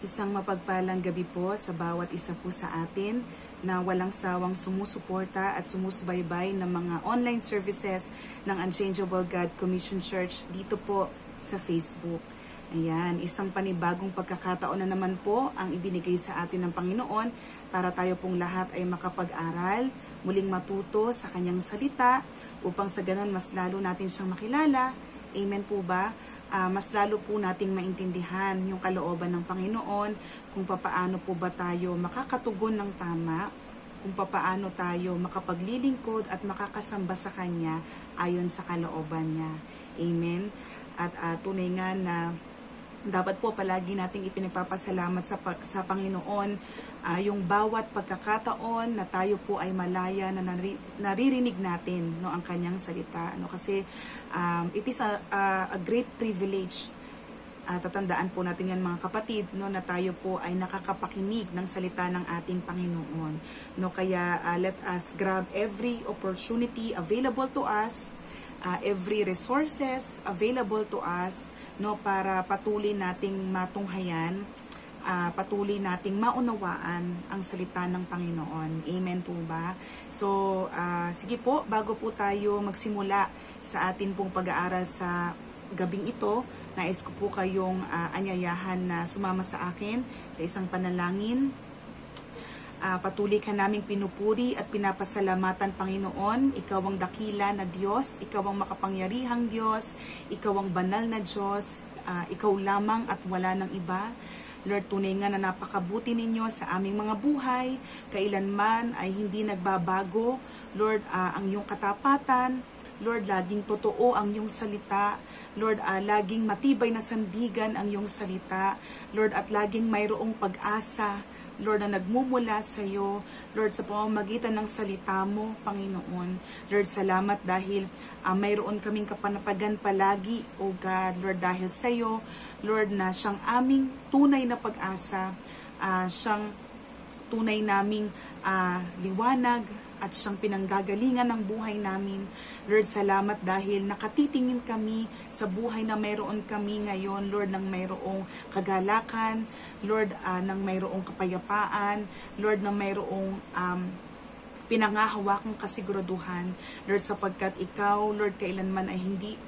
Isang mapagpalang gabi po sa bawat isa po sa atin na walang sawang sumusuporta at sumusubaybay ng mga online services ng Unchangeable God Commission Church dito po sa Facebook. Ayan, isang panibagong pagkakataon na naman po ang ibinigay sa atin ng Panginoon para tayo pong lahat ay makapag-aral, muling matuto sa kanyang salita upang sa ganun mas lalo natin siyang makilala. Amen po ba? Mas lalo po nating maintindihan yung kalooban ng Panginoon, kung papaano po ba tayo makakatugon ng tama, kung papaano tayo makapaglilingkod at makakasamba sa Kanya ayon sa kalooban niya. Amen. At tunay nga na dapat po palagi nating ipinagpapasalamat sa Panginoon yung bawat pagkakataon na tayo po ay malaya na naririnig natin ang kanyang salita, kasi it is a great privilege. Tatandaan po natin yan mga kapatid, na tayo po ay nakakapakinig ng salita ng ating Panginoon. Kaya let us grab every opportunity available to us, every resources available to us, para patuloy nating matunghayan, patuloy nating maunawaan ang salita ng Panginoon. Amen po ba? So, sige po, bago po tayo magsimula sa atin pong pag-aaral sa gabing ito, nais ko po kayong anyayahan na sumama sa akin sa isang panalangin. Patuloy ka naming pinupuri at pinapasalamatan, Panginoon. Ikaw ang dakila na Diyos, ikaw ang makapangyarihang Diyos, ikaw ang banal na Diyos, ikaw lamang at wala ng iba. Lord, tunay nga na napakabuti ninyo sa aming mga buhay, kailanman ay hindi nagbabago. Lord, ang iyong katapatan, Lord, laging totoo ang iyong salita. Lord, laging matibay na sandigan ang iyong salita. Lord, at laging mayroong pag-asa, Lord, na nagmumula sa iyo, Lord, sa pamamagitan ng salita mo, Panginoon. Lord, salamat dahil mayroon kaming kapanapagan palagi, O God, Lord, dahil sa iyo, Lord, na siyang aming tunay na pag-asa, siyang tunay naming liwanag, at siyang pinanggagalingan ng buhay namin. Lord, salamat dahil nakatitingin kami sa buhay na mayroon kami ngayon, Lord, ng mayroong kagalakan, Lord, ng mayroong kapayapaan, Lord, ng mayroong pinangahawakang kasiguraduhan, Lord, sapagkat ikaw, Lord, kailanman ay hindi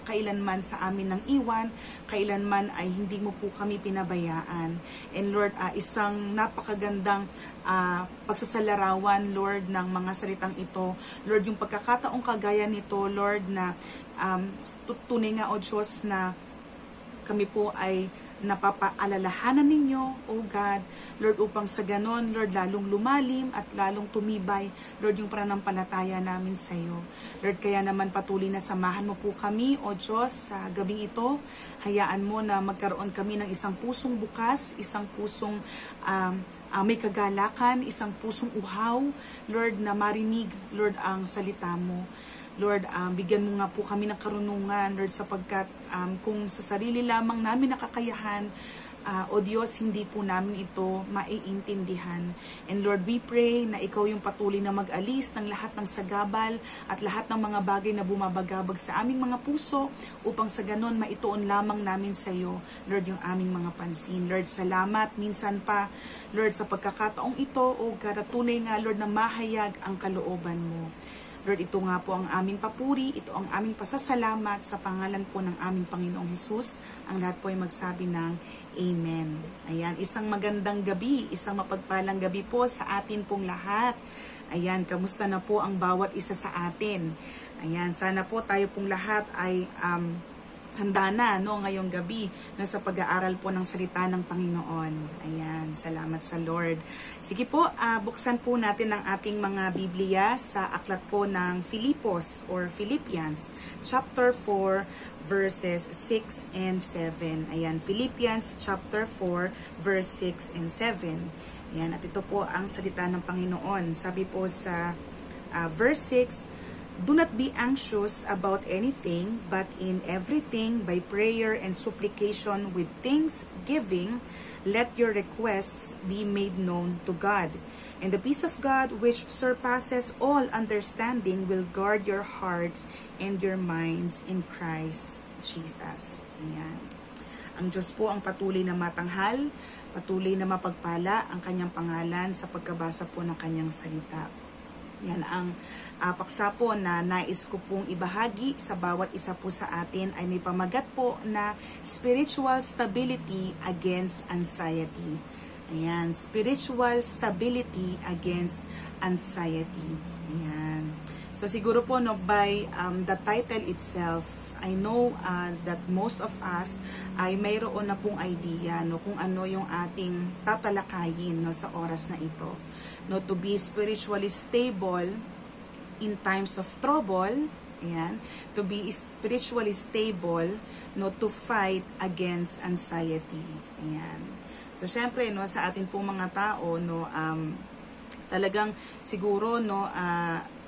kailanman sa amin ng iwan, kailanman ay hindi mo po kami pinabayaan. And Lord, isang napakagandang pagsasalarawan, Lord, ng mga salitang ito. Lord, yung pagkakataong kagaya nito, Lord, na tunay nga, O Diyos, na kami po ay napapaalalahanan ninyo, O God, Lord, upang sa ganon, Lord, lalong lumalim at lalong tumibay, Lord, yung pananampalataya namin sa iyo. Lord, kaya naman patuloy na samahan mo po kami, O Diyos, sa gabing ito. Hayaan mo na magkaroon kami ng isang pusong bukas, isang pusong may kagalakan, isang pusong uhaw, Lord, na marinig, Lord, ang salita mo. Lord, bigyan mo nga po kami ng karunungan, Lord, sapagkat kung sa sarili lamang namin nakakayahan, O Diyos, hindi po namin ito maiintindihan. And Lord, we pray na ikaw yung patuloy na mag-alis ng lahat ng sagabal at lahat ng mga bagay na bumabagabag sa aming mga puso upang sa ganon maituon lamang namin sa iyo, Lord, yung aming mga pansin. Lord, salamat minsan pa, Lord, sa pagkakataong ito, O God, at tunay nga, Lord, na mahayag ang kalooban mo. Lord, ito nga po ang aming papuri, ito ang aming pasasalamat sa pangalan po ng aming Panginoong Hesus. Ang lahat po ay magsabi ng Amen. Ayan, isang magandang gabi, isang mapagpalang gabi po sa atin pong lahat. Ayan, kamusta na po ang bawat isa sa atin? Ayan, sana po tayo pong lahat ay handa na ngayong gabi sa pag-aaral po ng salita ng Panginoon. Ayan, salamat sa Lord. Sige po, buksan po natin ang ating mga Biblia sa aklat po ng Filipos or Philippians, chapter 4, verses 6 and 7. Ayan, Philippians chapter 4, verse 6 and 7. Ayan, at ito po ang salita ng Panginoon. Sabi po sa verse 6, "Do not be anxious about anything, but in everything, by prayer and supplication with thanksgiving, let your requests be made known to God. And the peace of God, which surpasses all understanding, will guard your hearts and your minds in Christ Jesus." Ayan. Ang Diyos po ang patuloy na matanghal, Patuloy na mapagpala ang kanyang pangalan sa pagkabasa po ng kanyang salita. Yan ang paksa po na nais ko pong ibahagi sa bawat isa po sa atin ay may pamagat po na spiritual stability against anxiety. Ayan, spiritual stability against anxiety. Ayan. So siguro po no, by the title itself, I know that most of us ay mayroon na pong idea no, kung ano yung ating tatalakayin no, sa oras na ito. No, to be spiritually stable in times of trouble, ayan, to be spiritually stable no, to fight against anxiety. Ayan. So syempre no, sa atin pong mga tao no, talagang siguro no,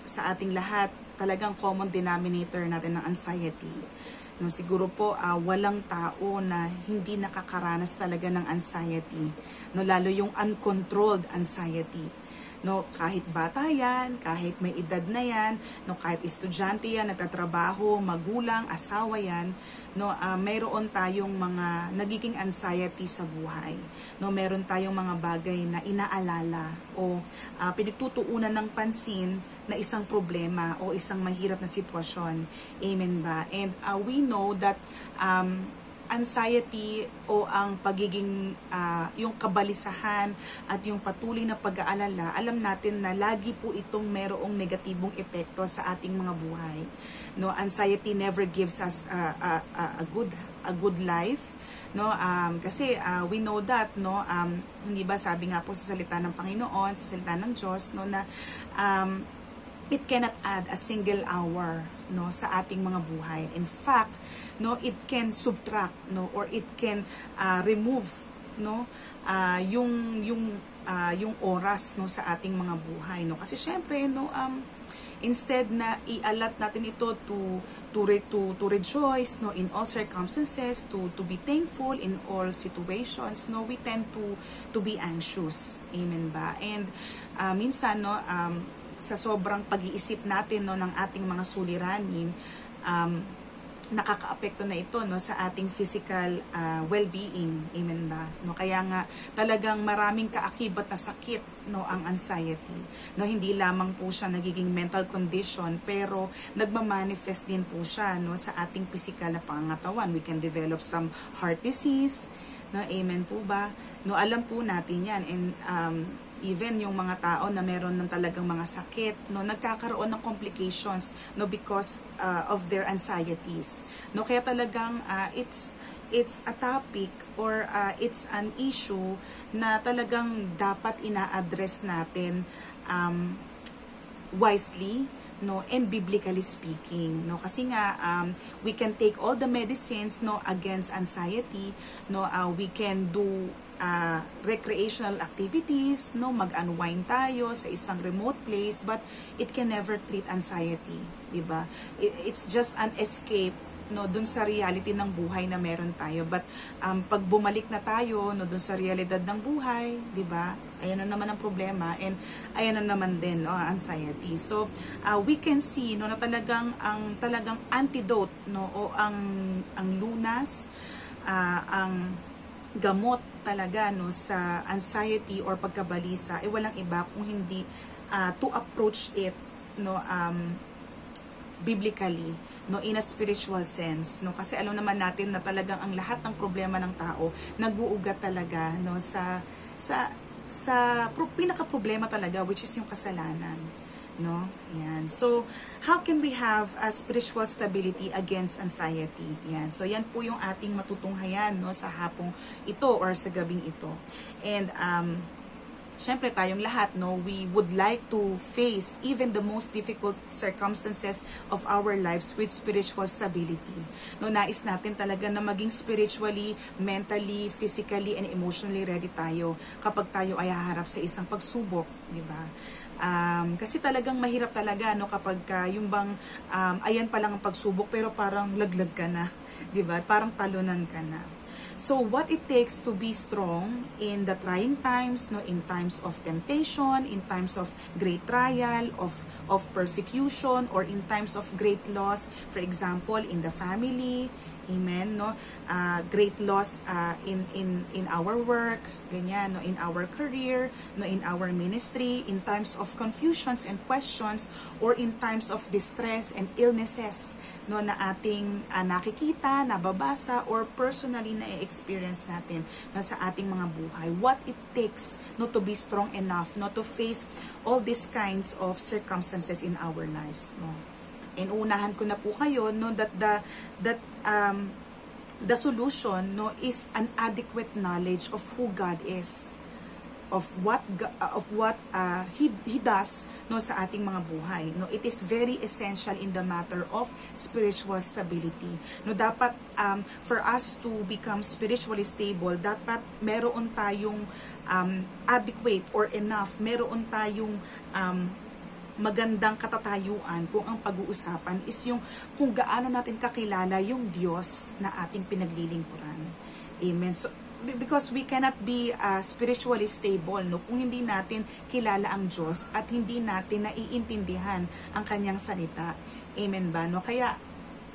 sa ating lahat talagang common denominator natin ng anxiety. No, siguro po walang tao na hindi nakakaranas talaga ng anxiety. No, lalo yung uncontrolled anxiety. No, kahit bata yan, kahit may edad na yan, no, kahit estudyante yan, nagtatrabaho, magulang, asawa yan, no, mayroon tayong mga nagiging anxiety sa buhay. No, meron tayong mga bagay na inaalala o pinagtutuunan ng pansin na isang problema o isang mahirap na sitwasyon. Amen ba? And we know that anxiety o ang pagiging yung kabalisahan at yung patuloy na pag-aalala, alam natin na lagi po itong merong negatibong epekto sa ating mga buhay. No, anxiety never gives us a good life. No, kasi we know that no, hindi ba sabi nga po sa salita ng Panginoon, sa salita ng Diyos no, na it cannot add a single hour no, sa ating mga buhay. In fact, no, it can subtract no, or it can remove no, yung oras no, sa ating mga buhay no. Kasi syempre no, instead na i-allot natin ito to rejoice no, in all circumstances, to be thankful in all situations no, we tend to be anxious. Amen ba? And minsan no, sa sobrang pag-iisip natin no, ng ating mga suliranin, nakakaapekto na ito no, sa ating physical well-being. Amen ba? No, kaya nga talagang maraming kaakibat na sakit no, ang anxiety. No, hindi lamang po siya nagiging mental condition, pero nagmamanifest din po siya no, sa ating physical na pangangatawan. We can develop some heart disease. No, amen po ba? No, alam po natin yan. And even yung mga tao na meron ng talagang mga sakit, no, nagkakaroon ng complications no, because of their anxieties. No, kaya talagang it's a topic or it's an issue na talagang dapat ina-address natin wisely no, and biblically speaking no, kasi nga we can take all the medicines no, against anxiety no, we can do recreational activities no, mag-unwind tayo sa isang remote place, but it can never treat anxiety, di ba? It's just an escape no, dun sa reality ng buhay na meron tayo, but pag bumalik na tayo no, dun sa realidad ng buhay, di ba, ayan na naman ang problema, and ayan na naman din no, anxiety. So we can see no, na talagang antidote no, o ang lunas, ang gamot talaga no, sa anxiety or pagkabalisa ay walang iba kung hindi to approach it no, biblically no, in a spiritual sense no, kasi alam naman natin na talagang ang lahat ng problema ng tao nag-uugat talaga no, sa pinaka problema talaga, which is yung kasalanan no. Yan. So how can we have a spiritual stability against anxiety? Yan. So yan po yung ating matutunghayan no, sa hapong ito or sa gabing ito. And syempre tayong lahat no, we would like to face even the most difficult circumstances of our lives with spiritual stability. No, nais natin talaga na maging spiritually, mentally, physically and emotionally ready tayo kapag tayo ay haharap sa isang pagsubok, di ba? Kasi talagang mahirap talaga no, kapag yung bang ayan pa lang ang pagsubok pero parang laglag ka na, di ba? Parang talunan ka na. So what it takes to be strong in the trying times no, in times of temptation, in times of great trial, of persecution, or in times of great loss, for example in the family, Amen, no? Great loss in our work, ganyan, no? In our career, no? In our ministry, in times of confusions and questions, or in times of distress and illnesses, no? Na ating nakikita, nababasa, or personally na-experience natin, no? Sa ating mga buhay. What it takes, no? To be strong enough, no? To face all these kinds of circumstances in our lives, no? And unahan ko na po kayo, no, that the solution, no, is an adequate knowledge of who God is, of what he does, no, sa ating mga buhay, no. It is very essential in the matter of spiritual stability, no. Dapat for us to become spiritually stable, dapat meron tayong adequate or enough, meron tayong magandang katatayuan kung ang pag-uusapan is yung kung gaano natin kakilala yung Diyos na ating pinaglilingkuran. Amen. So, because we cannot be spiritually stable, no, kung hindi natin kilala ang Diyos at hindi natin naiintindihan ang kanyang salita. Amen ba? No? Kaya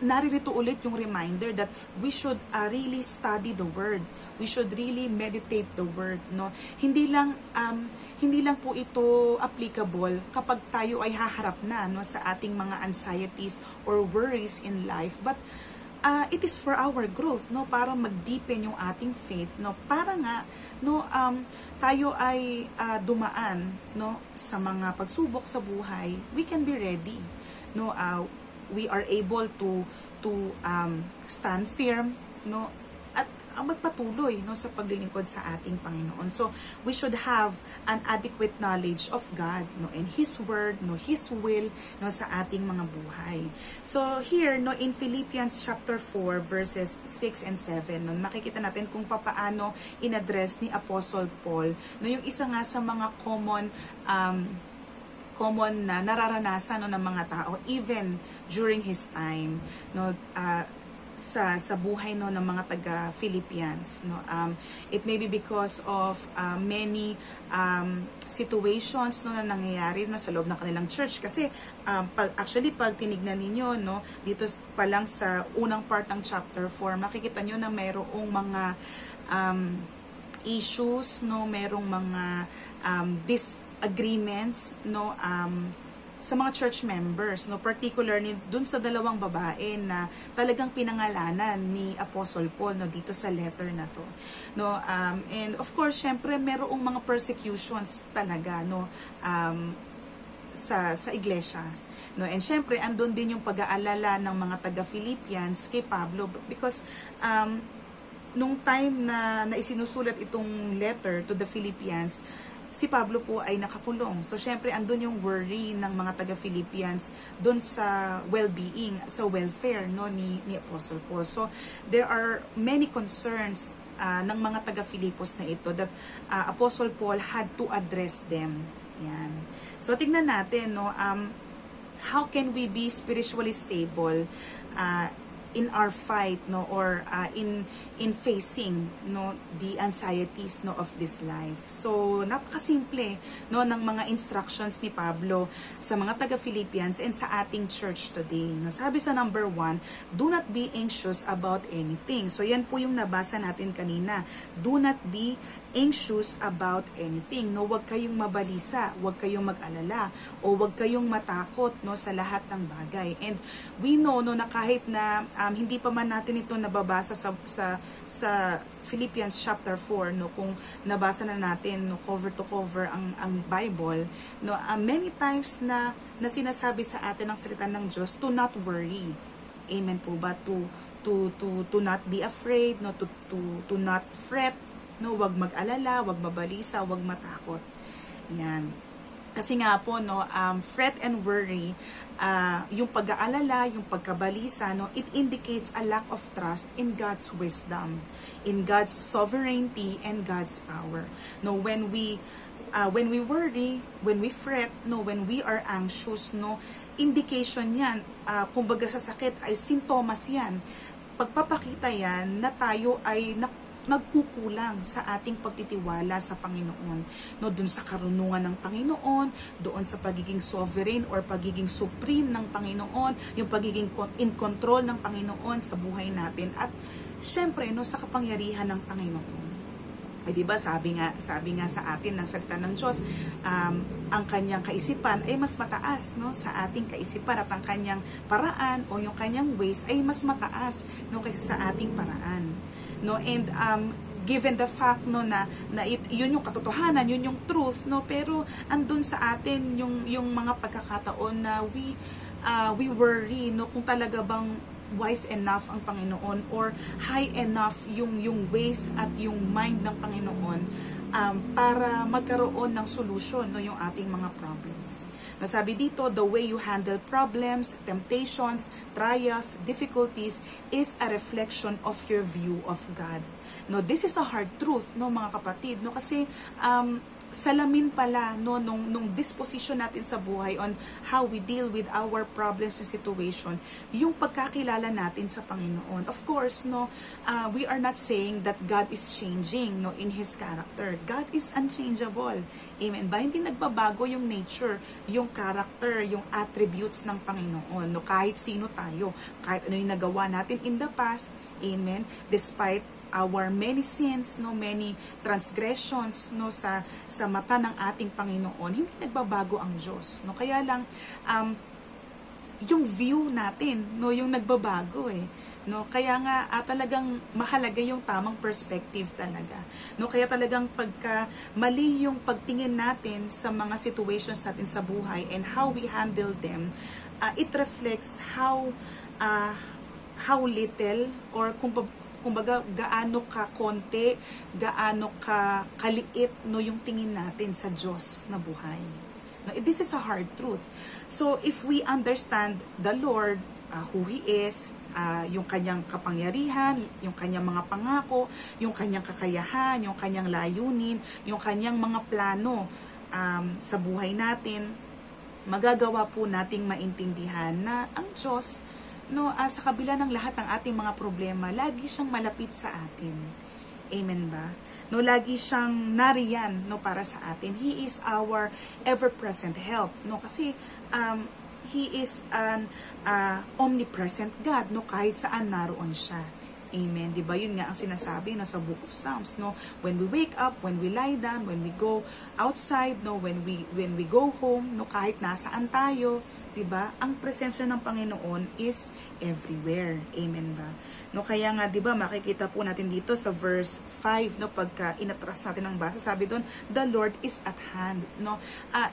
naririto ulit yung reminder that we should really study the Word. We should really meditate the Word, no? Hindi lang po ito applicable kapag tayo ay haharap na, no, sa ating mga anxieties or worries in life, but it is for our growth, no, para mag-deepen yung ating faith, no, para nga, no, tayo ay dumaan, no, sa mga pagsubok sa buhay, we can be ready, no, we are able to stand firm, no, at magpatuloy, no, sa paglilingkod sa ating Panginoon. So we should have an adequate knowledge of God, no, and His Word, no, His will, no, sa ating mga buhay. So here, no, in Philippians chapter 4 verses 6 and 7, no, makikita natin kung paano in-address ni Apostle Paul, no, yung isa nga sa mga common na nararanasan, no, ng mga tao even during his time, no, sa buhay, no, ng mga taga Philippians, no. It may be because of many situations, no, na nangyayari, no, sa loob ng kanilang church, kasi actually pag tinignan ninyo, no, dito pa lang sa unang part ng chapter 4, makikita nyo na mayroong mga issues, no, mayroong mga disagreements, no, sa mga church members, no, particularly dun sa dalawang babae na talagang pinangalanan ni Apostle Paul, no, dito sa letter na to, no. And of course, syempre merong mga persecutions talaga, no, sa iglesia, no. And syempre andun din yung pag-aalala ng mga taga Philippians kay Pablo, because nung time na isinusulat itong letter to the Philippians, si Pablo po ay nakakulong. So, syempre, andun yung worry ng mga taga-Philippians dun sa well-being, sa welfare, no, ni Apostle Paul. So, there are many concerns ng mga taga-Filipos na ito that Apostle Paul had to address them. Yan. So, tignan natin, no, how can we be spiritually stable in our fight, no, or in facing, no, the anxieties, no, of this life. So napakasimple, no, ng mga instructions ni Pablo sa mga taga-Philippians and sa ating church today, no. Sabi sa number 1, do not be anxious about anything. So yan po yung nabasa natin kanina. Do not be anxious about anything, no. Huwag kayong mabalisa, huwag kayong mag-alala, o huwag kayong matakot, no, sa lahat ng bagay. And we know, no, na kahit na hindi pa man natin ito nababasa sa Philippians chapter 4, no, kung nabasa na natin, no, cover to cover ang Bible, no, many times na sinasabi sa atin ang salita ng Diyos to not worry. Amen po ba? To not be afraid, no, to not fret, no, wag mag-alala, wag mabalisa, wag matakot. Yan. Kasi nga po, no, fret and worry, yung pag-aalala, yung pagkabalisa, no, it indicates a lack of trust in God's wisdom, in God's sovereignty and God's power. No, when we worry, when we fret, no, when we are anxious, no, indication yan, kumbaga sa sakit ay sintomas yan. Pagpapakita yan na tayo ay nagkukulang sa ating pagtitiwala sa Panginoon. No, dun sa karunungan ng Panginoon, doon sa pagiging sovereign or pagiging supreme ng Panginoon, yung pagiging in control ng Panginoon sa buhay natin, at syempre no, sa kapangyarihan ng Panginoon. Ay di ba sabi nga sa atin ng salita ng Diyos, ang kanyang kaisipan ay mas mataas no sa ating kaisipan, at ang kanyang paraan o yung kanyang ways ay mas mataas no kaysa sa ating paraan. No, and given the fact no na yun yung katotohanan, yun yung truth no, pero andun sa atin yung mga pagkakataon na we worry no kung talaga bang wise enough ang Panginoon or high enough yung ways at yung mind ng Panginoon para magkaroon ng solution no yung ating mga problems. Nasabi dito, the way you handle problems, temptations, trials, difficulties is a reflection of your view of God. No, this is a hard truth no mga kapatid no, kasi salamin pala no nung disposition natin sa buhay on how we deal with our problems and situation, yung pagkakilala natin sa Panginoon. Of course no, we are not saying that God is changing no in His character. God is unchangeable. Amen ba? Hindi nagbabago yung nature, yung character, yung attributes ng Panginoon no, kahit sino tayo, kahit ano yung nagawa natin in the past. Amen. Despite our many sins, no, many transgressions, no, sa mata ng ating Panginoon, hindi nagbabago ang Diyos, no. Kaya lang yung view natin, no, yung nagbabago no. Kaya nga talagang mahalaga yung tamang perspective talaga, no. Kaya talagang pagka mali yung pagtingin natin sa mga situations natin sa buhay and how we handle them, it reflects how little or kumbaga gaano ka konti, gaano ka kaliit no yung tingin natin sa Diyos na buhay. No, this is a hard truth. So if we understand the Lord, who He is, yung kanyang kapangyarihan, yung kanyang mga pangako, yung kanyang kakayahan, yung kanyang layunin, yung kanyang mga plano sa buhay natin, magagawa po nating maintindihan na ang Diyos no, sa kabila ng lahat ng ating mga problema, lagi siyang malapit sa atin. Amen ba? No, lagi siyang nariyan no para sa atin. He is our ever-present help. No, kasi He is an omnipresent God, no, kahit saan naroon siya. Amen. Diba? Yun nga ang sinasabi no, sa Book of Psalms, no? When we wake up, when we lie down, when we go outside, no, when we go home, no, kahit nasaan tayo, diba? Ang presensya ng Panginoon is everywhere. Amen ba? No, kaya nga, diba, makikita po natin dito sa verse 5, no, pagka inatras natin ang basa, sabi doon, the Lord is at hand. No?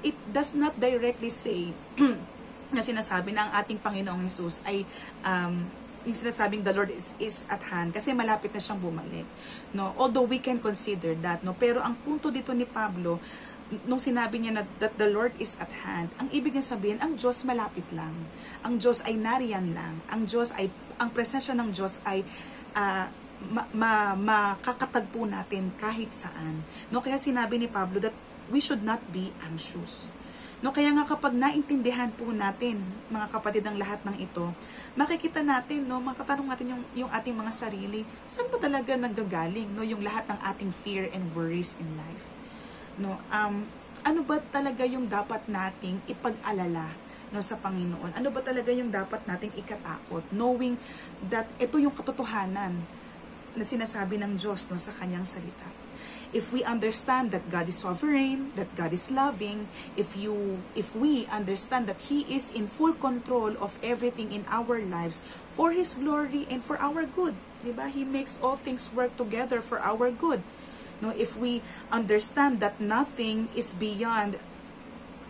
It does not directly say na sinasabi na ang ating Panginoong Jesus ay yung sinasabing the Lord is at hand kasi malapit na siyang bumalik. No? Although we can consider that, no? Pero ang punto dito ni Pablo, nung sinabi niya na that the Lord is at hand, ang ibig niya sabihin, ang Diyos malapit lang. Ang Diyos ay nariyan lang. Ang presensya ng Diyos ay makakatagpo natin kahit saan. No? Kaya sinabi ni Pablo that we should not be anxious. No, kaya nga kapag naintindihan po natin, mga kapatid, ang lahat ng ito, makikita natin, no, makatanong natin yung ating mga sarili, saan ba talaga nanggagaling, no, yung lahat ng ating fear and worries in life? No, ano ba talaga yung dapat nating ipag-alala no sa Panginoon? Ano ba talaga yung dapat nating ikatakot, knowing that ito yung katotohanan na sinasabi ng Diyos no sa kanyang salita? If we understand that God is sovereign, that God is loving, if we understand that He is in full control of everything in our lives for His glory and for our good, diba? He makes all things work together for our good. No, if we understand that nothing is beyond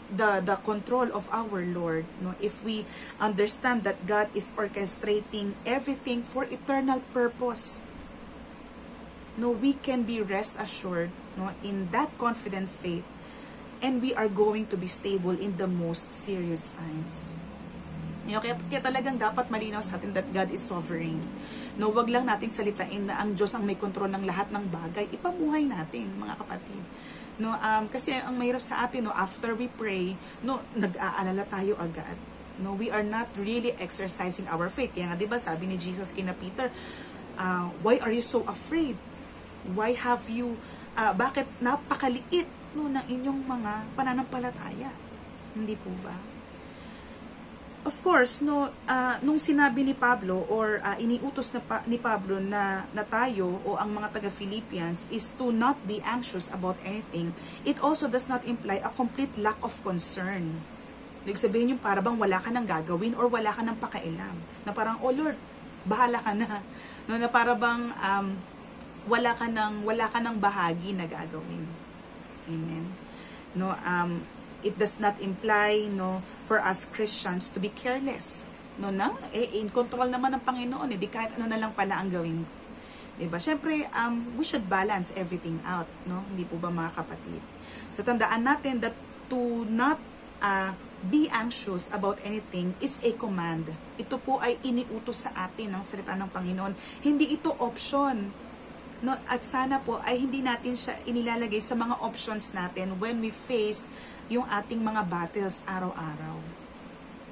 the control of our Lord, no, if we understand that God is orchestrating everything for eternal purpose, no, we can be rest assured no, in that confident faith, and we are going to be stable in the most serious times. You know, kaya talagang dapat malinaw sa atin that God is sovereign. No, wag lang nating salitain na ang Diyos ang may kontrol ng lahat ng bagay. Ipamuhay natin, mga kapatid. No, kasi ang mahirap sa atin, no, after we pray, no, nag-aalala tayo agad. No, we are not really exercising our faith. Kaya nga, 'di ba, sabi ni Jesus kina Peter, why are you so afraid? Why have you, bakit napakaliit no, ng inyong mga pananampalataya? Hindi po ba? Of course, no, nung sinabi ni Pablo or iniutos ni Pablo na tayo o ang mga taga-Philippians is to not be anxious about anything, it also does not imply a complete lack of concern. Ibig sabihin yung para bang wala ka nang gagawin or wala ka nang pakailam. Na parang, oh Lord, bahala ka na. No, na para bang wala ka nang bahagi na gagawin. Amen. No, it does not imply no for us Christians to be careless. No, in control naman ng Panginoon, di kahit ano na lang pala ang gawin ko. Diba? Syempre, we should balance everything out, no? Hindi po ba mga kapatid? So tandaan natin that to not be anxious about anything is a command. Ito po ay iniutos sa atin ng salita ng Panginoon. Hindi ito option. No, at sana po ay hindi natin siya inilalagay sa mga options natin when we face yung ating mga battles araw-araw.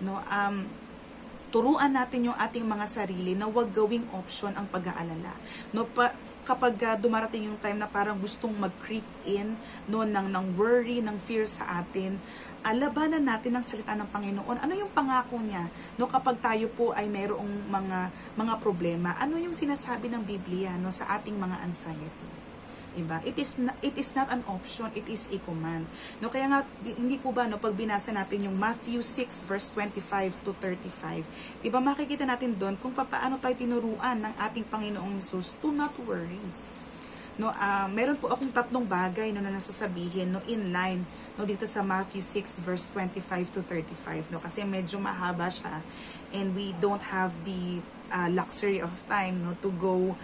No, turuan natin yung ating mga sarili na wag gawing option ang pag-aalala. No, kapag dumarating yung time na parang gustong mag-creep in no ng worry, ng fear sa atin, labanan natin ang salita ng Panginoon. Ano yung pangako niya? No, kapag tayo po ay mayroong mga problema, ano yung sinasabi ng Biblia no sa ating mga anxiety? Diba? It is not an option, it is a command. No, kaya nga hindi po ba no pag binasa natin yung Matthew 6 verse 25 to 35, diba makikita natin doon kung paano tayo tinuruan ng ating Panginoong Hesus to not worry. No, meron po akong tatlong bagay no na nasasabihin no in line no dito sa Matthew 6 verse 25 to 35 no kasi medyo mahaba siya and we don't have the luxury of time no to go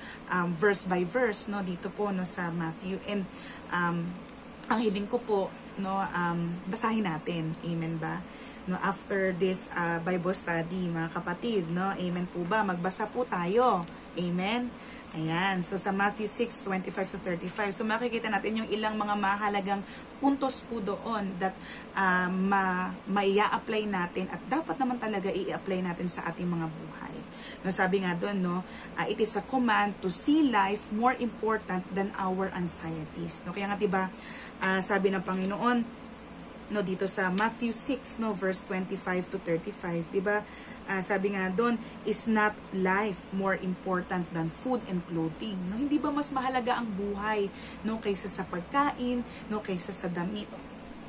verse by verse no dito po no sa Matthew, and ang hiling ko po no basahin natin, amen ba, no after this Bible study mga kapatid, no amen po ba, magbasa po tayo, amen. Ayan, so sa Matthew 6, 25 to 35, so makikita natin yung ilang mga mahalagang puntos po doon that maia-apply natin at dapat naman talaga i-apply natin sa ating mga buhay. No, sabi nga doon, no, it is a command to see life more important than our anxieties. No, kaya nga diba, sabi ng Panginoon, no, dito sa Matthew 6, no, verse 25 to 35, diba, sabi nga doon, is not life more important than food and clothing? No, hindi ba mas mahalaga ang buhay no kaysa sa pagkain, no kaysa sa damit?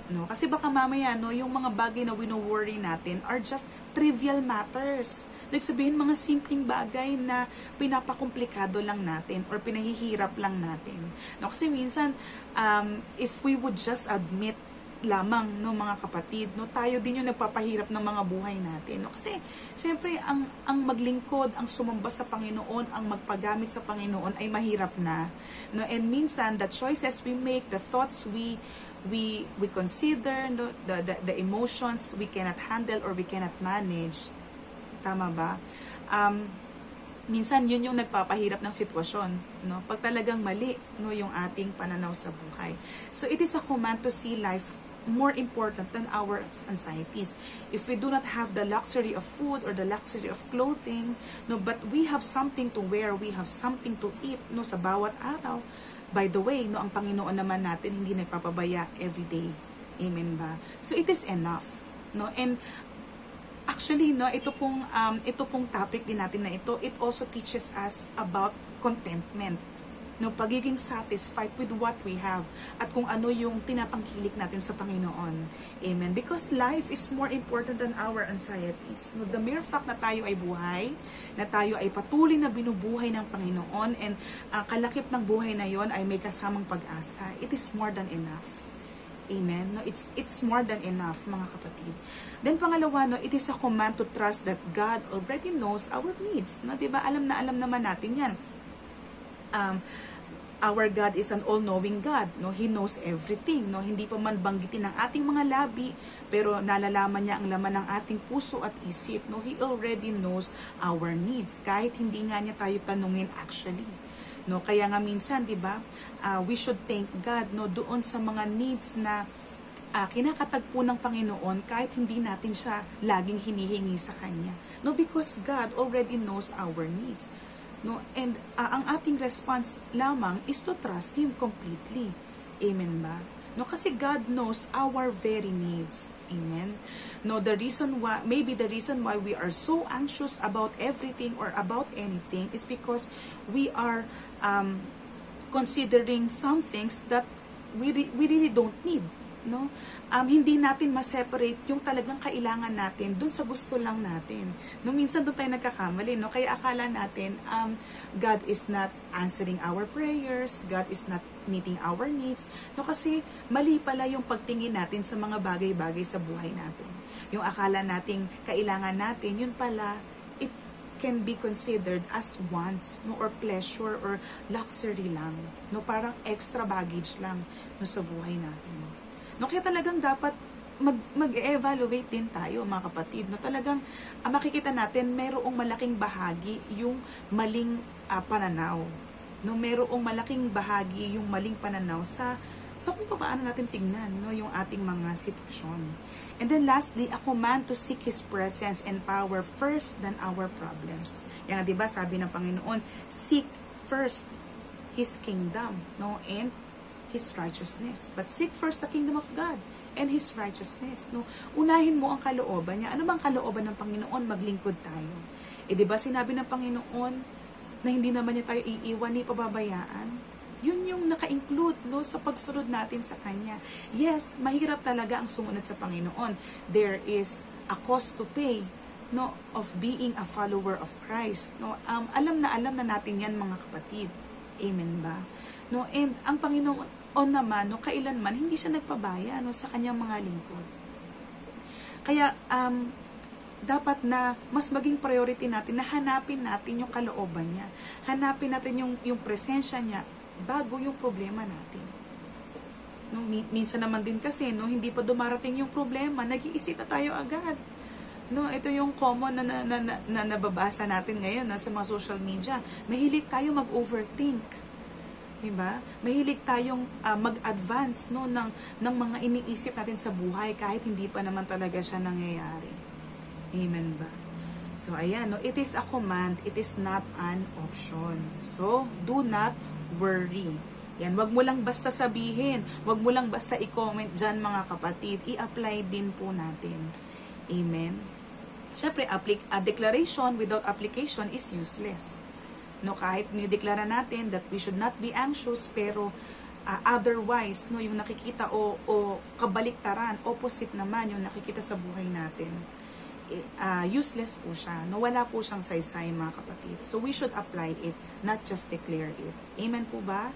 No, kasi baka mamaya no yung mga bagay na wino-worry natin are just trivial matters. Ibig sabihin mga simpleng bagay na pinapakomplikado lang natin or pinahihirap lang natin. No, kasi minsan if we would just admit lamang no mga kapatid no tayo din yung nagpapahirap ng mga buhay natin no kasi syempre ang maglingkod, ang sumamba sa Panginoon, ang magpagamit sa Panginoon ay mahirap na no, and minsan the choices we make, the thoughts we consider, no, the emotions we cannot handle or we cannot manage, tama ba, minsan yun yung nagpapahirap ng sitwasyon no pag talagang mali no yung ating pananaw sa buhay. So it is a command to see life more important than our anxieties. If we do not have the luxury of food or the luxury of clothing, no, but we have something to wear, we have something to eat, no, sa bawat araw. By the way, no, ang Panginoon naman natin hindi nagpapabaya every day. Amen ba? So it is enough, no? And actually, no, ito pong topic din natin na ito, it also teaches us about contentment. No, pagiging satisfied with what we have at kung ano yung tinatangkilik natin sa Panginoon. Amen. Because life is more important than our anxieties. No, the mere fact na tayo ay buhay, na tayo ay patuloy na binubuhay ng Panginoon, and kalakip ng buhay na yon ay may kasamang pag-asa. It is more than enough. Amen. No, it's more than enough, mga kapatid. Then pangalawa, no, it is a command to trust that God already knows our needs. No, 'di ba? Alam naman natin 'yan. Our God is an all-knowing God, no? He knows everything, no? Hindi pa man banggitin ng ating mga labi, pero nalalaman niya ang laman ng ating puso at isip, no? He already knows our needs, kahit hindi nga niya tayo tanungin actually, no? Kaya nga minsan, 'di ba? We should thank God, no, doon sa mga needs na kinakatagpo ng Panginoon kahit hindi natin siya laging hinihingi sa Kanya, no? Because God already knows our needs. No? And ang ating response lamang is to trust Him completely. Amen ba? No, kasi God knows our very needs. Amen. No, maybe the reason why we are so anxious about everything or about anything is because we are considering some things that we really don't need. No? Hindi natin ma-separate yung talagang kailangan natin dun sa gusto lang natin. No, minsan doon tayo nagkakamali, no? Kaya akala natin God is not answering our prayers, God is not meeting our needs. No, kasi mali pala yung pagtingin natin sa mga bagay-bagay sa buhay natin. Yung akala nating kailangan natin, yun pala it can be considered as wants, no, or pleasure or luxury lang. No, parang extra baggage lang no, sa buhay natin. No, kaya talagang dapat mag-evaluate din tayo, mga kapatid. No, talagang makikita natin mayroong malaking bahagi yung maling pananaw. No, mayroong malaking bahagi yung maling pananaw sa kung paano natin tingnan, no, yung ating mga sitwasyon. And then lastly, a command to seek His presence and power first than our problems. Yan, di ba, sabi ng Panginoon, seek first His kingdom, no, and His righteousness. But seek first the kingdom of God and His righteousness. No? Unahin mo ang kalooban niya. Ano bang kalooban ng Panginoon? Maglingkod tayo. Di ba sinabi ng Panginoon na hindi naman niya tayo iiwan ni pababayaan? Yun yung naka-include, no, sa pagsunod natin sa Kanya. Yes, mahirap talaga ang sumunod sa Panginoon. There is a cost to pay, no, of being a follower of Christ. No? Alam na natin yan, mga kapatid. Amen ba? No, and ang Panginoon naman, no, kailanman hindi siya nagpabaya, no, sa kanyang mga lingkod. Kaya dapat na mas maging priority natin na hanapin natin yung kalooban niya. Hanapin natin yung presensya niya bago yung problema natin. No, minsan naman din kasi, no, hindi pa dumarating yung problema, nag-iisip na tayo agad. No, ito yung common na nababasa natin ngayon, no, sa mga social media. Mahilig tayo mag-overthink. Diba? Mahilig tayong mag-advance, no, ng mga iniisip natin sa buhay kahit hindi pa naman talaga siya nangyayari. Amen ba? So ayan, no, it is a command, it is not an option. So do not worry. Yan, wag mo lang basta sabihin, wag mo lang basta i-comment dyan, mga kapatid, i-apply din po natin. Amen. Syempre, a declaration without application is useless. No, kahit nideklara natin that we should not be anxious, pero otherwise, no, yung nakikita o kabaliktaran, opposite naman yung nakikita sa buhay natin, useless po siya. No, wala po siyang saysay, mga kapatid. So we should apply it, not just declare it. Amen po ba?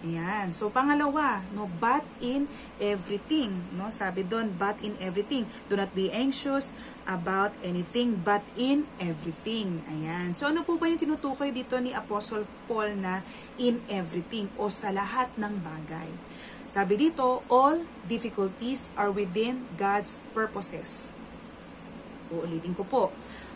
Ayan. So, pangalawa, no, but in everything. No, sabi doon, but in everything. Do not be anxious about anything, but in everything. Ayan. So, ano po ba yung tinutukoy dito ni Apostle Paul na in everything o sa lahat ng bagay? Sabi dito, all difficulties are within God's purposes. Uulitin ko po,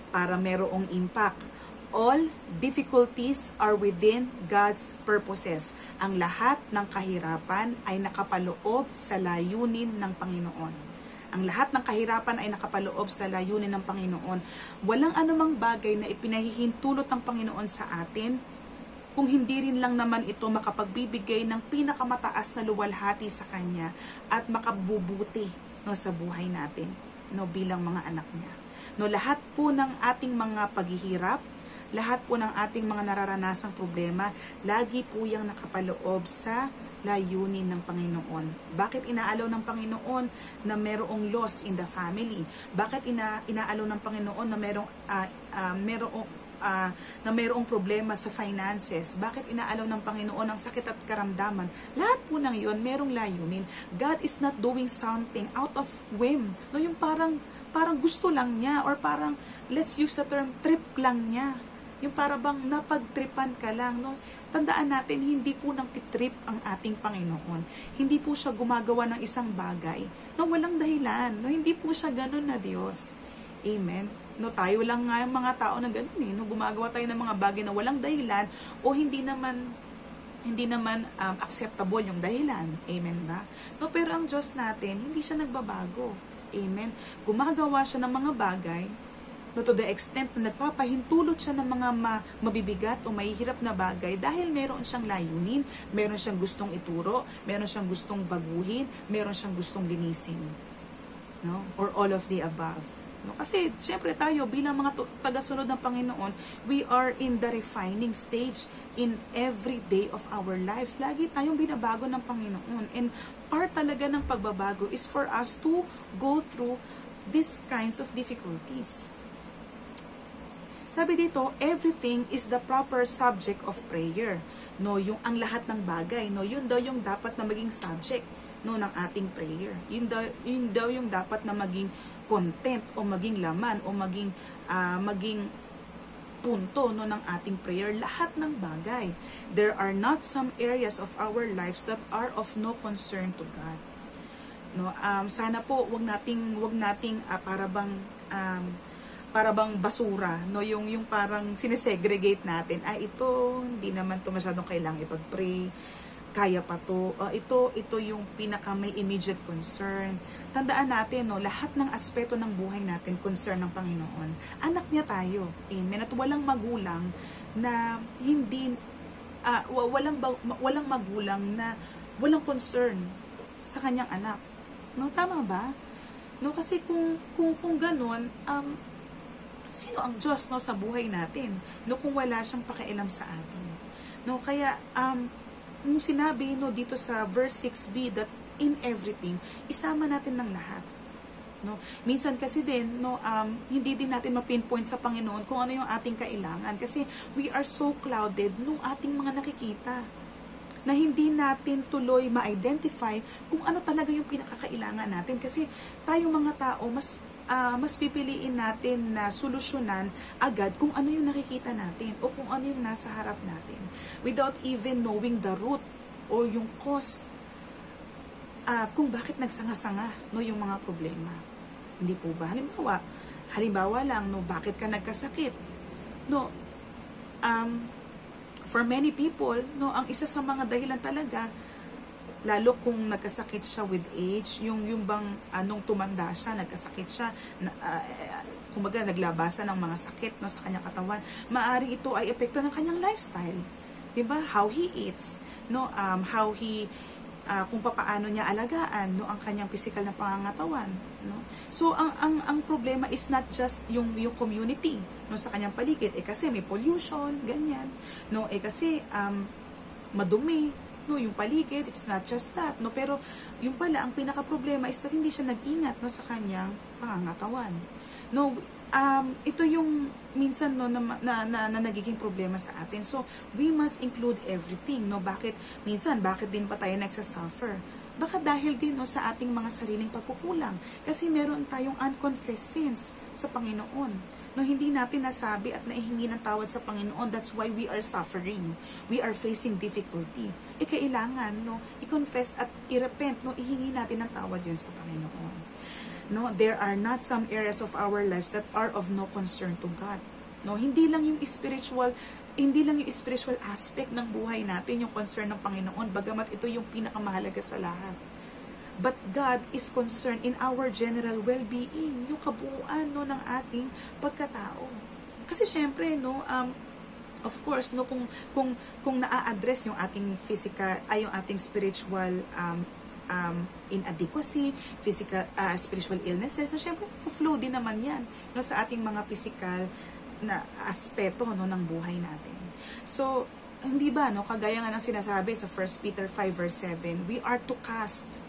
para merong impact. All difficulties are within God's purposes. Ang lahat ng kahirapan ay nakapaloob sa layunin ng Panginoon. Ang lahat ng kahirapan ay nakapaloob sa layunin ng Panginoon. Walang anumang bagay na ipinahihintulot ng Panginoon sa atin kung hindi rin lang naman ito makapagbibigay ng pinakamataas na luwalhati sa Kanya at makabubuti, no, sa buhay natin, no, bilang mga anak niya. No, lahat po ng ating mga paghihirap, lahat po ng ating mga nararanasang problema, lagi po yung nakapaloob sa layunin ng Panginoon. Bakit inaalaw ng Panginoon na mayroong loss in the family? Bakit inaalaw ng Panginoon na mayroong problema sa finances? Bakit inaalaw ng Panginoon ang sakit at karamdaman? Lahat po ng yun, mayroong layunin. God is not doing something out of whim. No, yung parang gusto lang niya, or parang, let's use the term, trip lang niya. Yung para bang napagtripan ka lang, no? Tandaan natin, hindi po nang titrip ang ating Panginoon. Hindi po siya gumagawa ng isang bagay na walang dahilan, no? Hindi po siya ganun na Diyos. Amen. No, tayo lang nga yung mga tao na ganun no? Gumagawa tayo ng mga bagay na walang dahilan o hindi naman acceptable yung dahilan. Amen ba? No, pero ang Diyos natin, hindi siya nagbabago. Amen. Gumagawa siya ng mga bagay No, to the extent na nagpapahintulot siya ng mga mabibigat o mahihirap na bagay dahil meron siyang layunin, meron siyang gustong ituro, meron siyang gustong baguhin, meron siyang gustong linisin. No? Or all of the above. No? Kasi, syempre tayo, bilang mga tagasunod ng Panginoon, we are in the refining stage in every day of our lives. Lagi tayong binabago ng Panginoon. And part talaga ng pagbabago is for us to go through these kinds of difficulties. Sabi dito, everything is the proper subject of prayer. No, yung ang lahat ng bagay, no, yun daw yung dapat na maging subject, no, ng ating prayer. Yun daw yung dapat na maging content o maging laman o maging punto, no, ng ating prayer. Lahat ng bagay. There are not some areas of our lives that are of no concern to God. No, sana po wag nating para bang basura, no, yung parang sinesegregate natin. Ito hindi naman to masyadong kailangang ipag-pray. Kaya pa to. Ito yung pinaka may immediate concern. Tandaan natin, no, lahat ng aspeto ng buhay natin concern ng Panginoon. Anak niya tayo. Amen. At walang magulang na hindi walang magulang na walang concern sa kanyang anak. No, tama ba? No, kasi kung ganoon, sino ang Diyos, no, sa buhay natin, no, kung wala siyang pakialam sa atin. No, kaya yung sinabi, no, dito sa verse 6b that in everything isama natin ng lahat. No, minsan kasi din, no, hindi din natin ma-pinpoint sa Panginoon kung ano yung ating kailangan kasi we are so clouded nung ating mga nakikita na hindi natin tuloy ma-identify kung ano talaga yung pinakakailangan natin kasi tayong mga tao mas pipiliin natin na solusyonan agad kung ano yung nakikita natin o kung ano yung nasa harap natin without even knowing the root o yung cause kung bakit nagsanga-sanga, no, yung mga problema. Hindi po ba? Halimbawa lang, no, bakit ka nagkasakit? No, for many people, no, ang isa sa mga dahilan talaga, lalo kung nagkasakit siya with age, yung bang nung tumanda siya, nagkasakit siya, kumbaga naglabasan ng mga sakit, no, sa kanyang katawan, maaring ito ay epekto ng kanyang lifestyle. 'Di ba? How he eats, no, how he kung paano niya alagaan, no, ang kanyang physical na pangangatawan, no. So ang problema is not just yung community, no, sa kanyang paligid, kasi may pollution, ganyan, no, kasi madumi, no, yung paligid. It's not just that, no, pero yung pala ang pinaka problema is that hindi siya nag-ingat, no, sa kanyang pangangatawan. No, ito yung minsan, no, na nagiging problema sa atin. So we must include everything, no. Bakit din pa tayo nagsasuffer? Baka dahil din, no, sa ating mga sariling pagkukulang kasi meron tayong unconfessed sins sa Panginoon, no, hindi natin nasabi at naihingi ng tawad sa Panginoon. That's why we are suffering. We are facing difficulty. Kailangan, no, i-confess at i-repent, no, ihingi natin ng tawad yun sa Panginoon. No, there are not some areas of our lives that are of no concern to God. No, hindi lang yung spiritual aspect ng buhay natin yung concern ng Panginoon, bagamat ito yung pinakamahalaga sa lahat. But God is concerned in our general well-being, yung kabuuan, no, ng ating pagkatao. Kasi syempre, no, of course, no, kung naa-address yung ating physical, yung ating spiritual inadequacy, physical spiritual illnesses, no, syempre flow din naman yan, no, sa ating mga physical na aspeto, no, ng buhay natin. So hindi ba, no, kagaya nga ng sinasabi sa 1 Peter 5 verse 7, we are to cast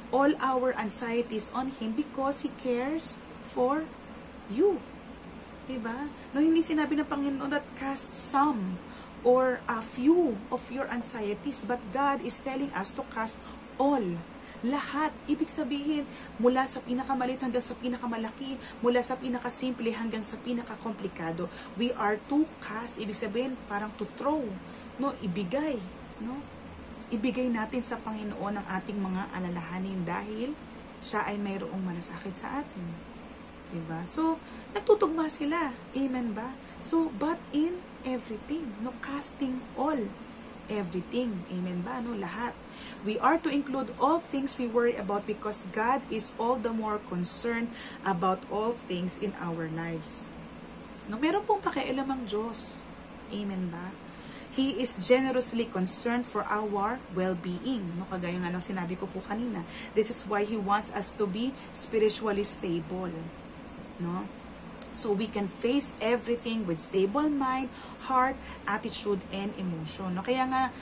all our anxieties on Him because He cares for you. Diba? No, hindi sinabi ng Panginoon that cast some or a few of your anxieties, but God is telling us to cast all. Lahat. Ibig sabihin, mula sa pinakamalit hanggang sa pinakamalaki, mula sa pinakasimple hanggang sa pinakakomplikado, we are to cast. Ibig sabihin, parang to throw, no, ibigay, no? Ibigay natin sa Panginoon ang ating mga alalahanin dahil siya ay mayroong malasakit sa atin. Diba? So, nagtutugma sila. Amen ba? So, but in everything, no, casting all, everything. Amen ba? No, lahat. We are to include all things we worry about because God is all the more concerned about all things in our lives. No, meron pong pakialam ang Diyos. Amen ba? He is generously concerned for our well-being. No, kagaya nga ng sinabi ko po kanina. This is why He wants us to be spiritually stable. No? So we can face everything with stable mind, heart, attitude, and emotion. No, kaya nga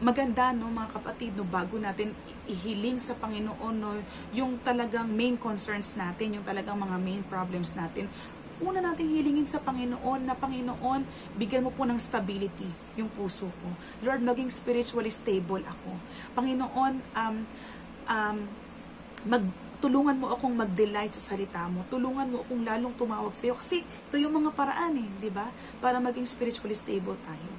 maganda, no, mga kapatid, no, bago natin ihiling sa Panginoon, no, yung talagang main concerns natin, yung talagang mga main problems natin, una nating hilingin sa Panginoon na, Panginoon, bigyan mo po ng stability yung puso ko. Lord, maging spiritually stable ako. Panginoon, tulungan mo akong mag-delight sa salita mo. Tulungan mo akong lalong tumawag sa iyo. Kasi ito yung mga paraan di ba? Para maging spiritually stable tayo.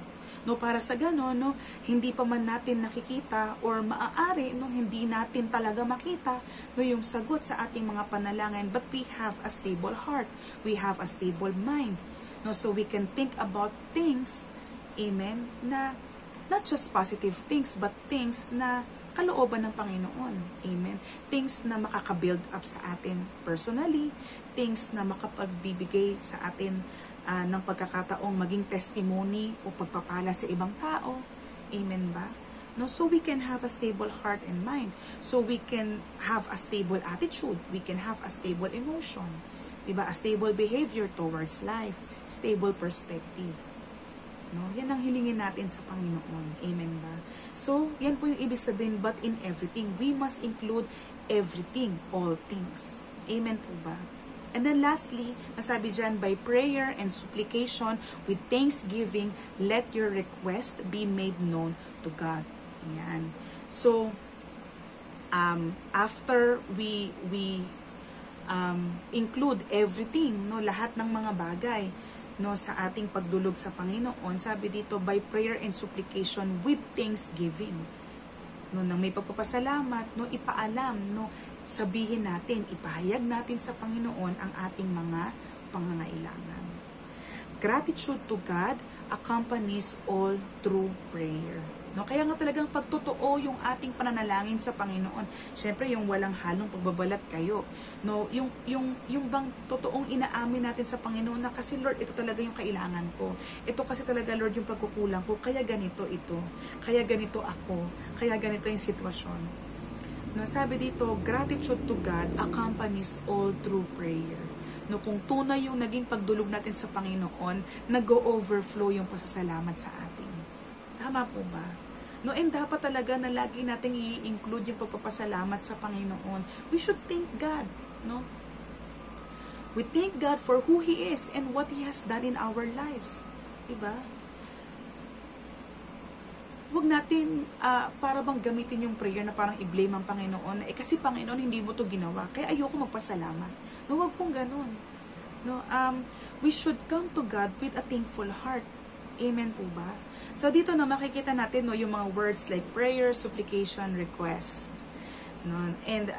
No, para sa gano'n, no, hindi pa man natin nakikita or maaari, no, hindi natin talaga makita, no, yung sagot sa ating mga panalangin, but we have a stable heart. We have a stable mind. No, so we can think about things, amen, na not just positive things, but things na kalooban ng Panginoon. Amen. Things na makaka-build up sa atin personally, things na makapagbibigay sa atin ng pagkakataong maging testimony o pagpapala sa ibang tao. Amen ba? No, so we can have a stable heart and mind. So we can have a stable attitude. We can have a stable emotion. Diba? A stable behavior towards life. Stable perspective. No, yan ang hilingin natin sa Panginoon. Amen ba? So, yan po yung ibig sabihin, but in everything, we must include everything, all things. Amen po ba? And then lastly, nasabi dyan, by prayer and supplication with thanksgiving, let your request be made known to God. Yan. So, after we include everything, no, lahat ng mga bagay, no, sa ating pagdulog sa Panginoon, sabi dito, by prayer and supplication with thanksgiving. No, nang may pagpapasalamat, no, ipaalam, no, sabihin natin, ipahayag natin sa Panginoon ang ating mga pangangailangan. Gratitude to God accompanies all through prayer. No, kaya nga talagang pagtotoo yung ating pananalangin sa Panginoon. Siyempre, yung walang halong pagbabalat kayo. No, yung bang totoong inaamin natin sa Panginoon na kasi Lord, ito talaga yung kailangan ko. Ito kasi talaga Lord yung pagkukulang ko. Kaya ganito ito. Kaya ganito ako. Kaya ganito yung sitwasyon. No, sabi dito, gratitude to God accompanies all through prayer. No, kung tunay yung naging pagdulog natin sa Panginoon, nag-overflow yung pasasalamat sa atin. Tama po ba? No, and dapat talaga na lagi nating i-include yung pagpapasalamat sa Panginoon. We should thank God, no? We thank God for who He is and what He has done in our lives. Diba? Huwag natin para bang gamitin yung prayer na parang i-blame ang Panginoon. Kasi Panginoon, hindi mo to ginawa. Kaya ayoko magpasalamat. No, huwag pong ganun. No, we should come to God with a thankful heart. Amen po ba? So dito na makikita natin, no, yung mga words like prayer, supplication, request. No? And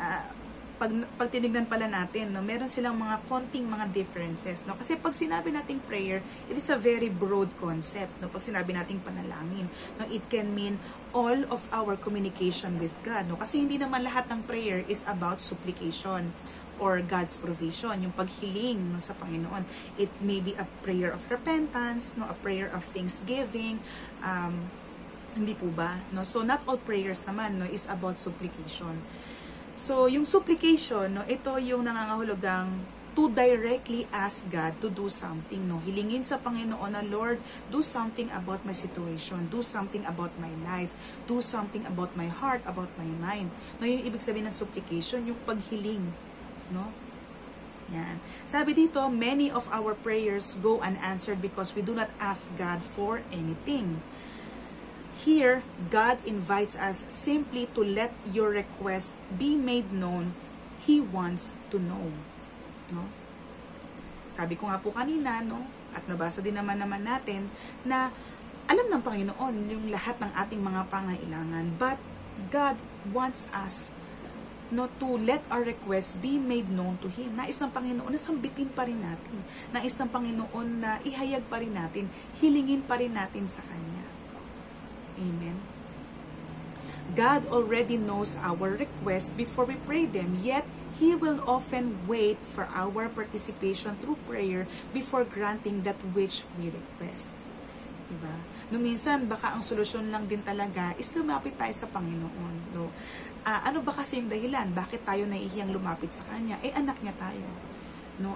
pag tinignan pala natin, no, meron silang mga konting mga differences. No? Kasi pag sinabi nating prayer, it is a very broad concept. No? Pag sinabi nating panalangin, no, it can mean all of our communication with God. No? Kasi hindi naman lahat ng prayer is about supplication or God's provision, yung paghiling, no, sa Panginoon. It may be a prayer of repentance, no, a prayer of thanksgiving, hindi po ba? No? So, not all prayers naman, no, is about supplication. So, yung supplication, no, ito yung nangangahulugang to directly ask God to do something, no. Hilingin sa Panginoon na, Lord, do something about my situation, do something about my life, do something about my heart, about my mind. No, yung ibig sabihin ng supplication, yung paghiling, no? Yan. Sabi dito, many of our prayers go unanswered because we do not ask God for anything. Here, God invites us simply to let your request be made known. He wants to know. No? Sabi ko nga po kanina, no, at nabasa din naman natin na alam ng Panginoon yung lahat ng ating mga pangailangan, but God wants us, no, to let our requests be made known to Him. Nais ng Panginoon na sambitin pa rin natin. Nais ng Panginoon na ihayag pa rin natin, hilingin pa rin natin sa Kanya. Amen. God already knows our requests before we pray them, yet He will often wait for our participation through prayer before granting that which we request. Diba? No, minsan, baka ang solusyon lang din talaga is lumapit tayo sa Panginoon. No? Ano ba kasi yung dahilan? Bakit tayo nahihiyang lumapit sa Kanya? Anak niya tayo. No?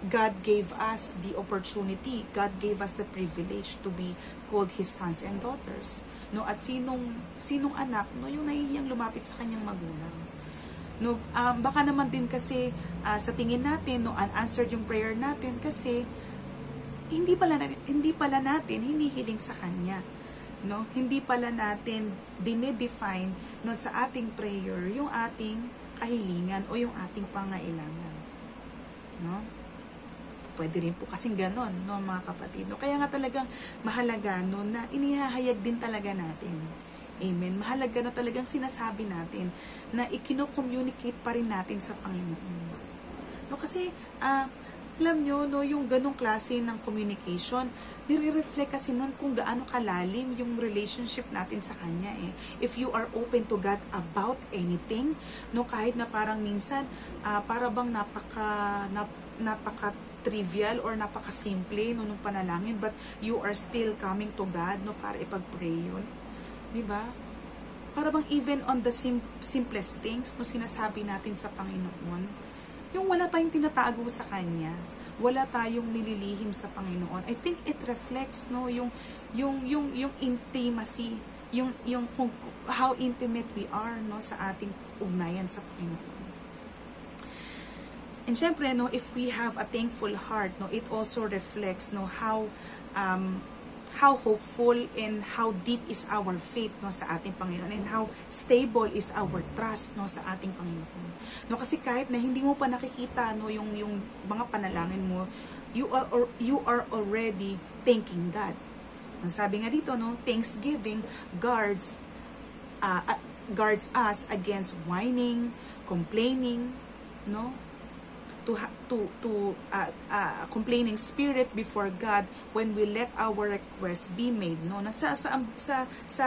God gave us the opportunity. God gave us the privilege to be called His sons and daughters. No? At sinong anak, no, yung nahihiyang lumapit sa kanyang magulang. No, baka naman din kasi sa tingin natin, no, unanswered yung prayer natin kasi hindi pala natin hinihiling sa Kanya. No? Hindi pala natin dinedefine, no, sa ating prayer yung ating kahilingan o yung ating pangailangan. No? Pwede rin po kasing ganon, no, mga kapatid. No? Kaya nga talagang mahalaga, no, na inihahayag din talaga natin. Amen. Mahalaga na talagang sinasabi natin na ikino-communicate pa rin natin sa Panginoon. No, kasi alam nyo, no, yung ganong klase ng communication, nire-reflect kasi nun kung gaano kalalim yung relationship natin sa Kanya. If you are open to God about anything, no, kahit na parang minsan, para bang napaka-trivial or napaka-simple, no, nung panalangin, but you are still coming to God, no, para ipag-pray yun. Diba? Para bang even on the simplest things, no, sinasabi natin sa Panginoon, yung wala tayong tinatago sa Kanya, wala tayong nililihim sa Panginoon. I think it reflects, no, yung intimacy, yung how intimate we are, no, sa ating ugnayan sa Panginoon. And syempre, no, if we have a thankful heart, no, it also reflects, no, how hopeful and how deep is our faith, no, sa ating Panginoon, and how stable is our trust, no, sa ating Panginoon. No, kasi kahit na hindi mo pa nakikita, no, yung mga panalangin mo, you are already thanking God. Ang sabi nga dito, no, thanksgiving guards us against whining, complaining, no, complaining spirit before God when we let our request be made, no, na sa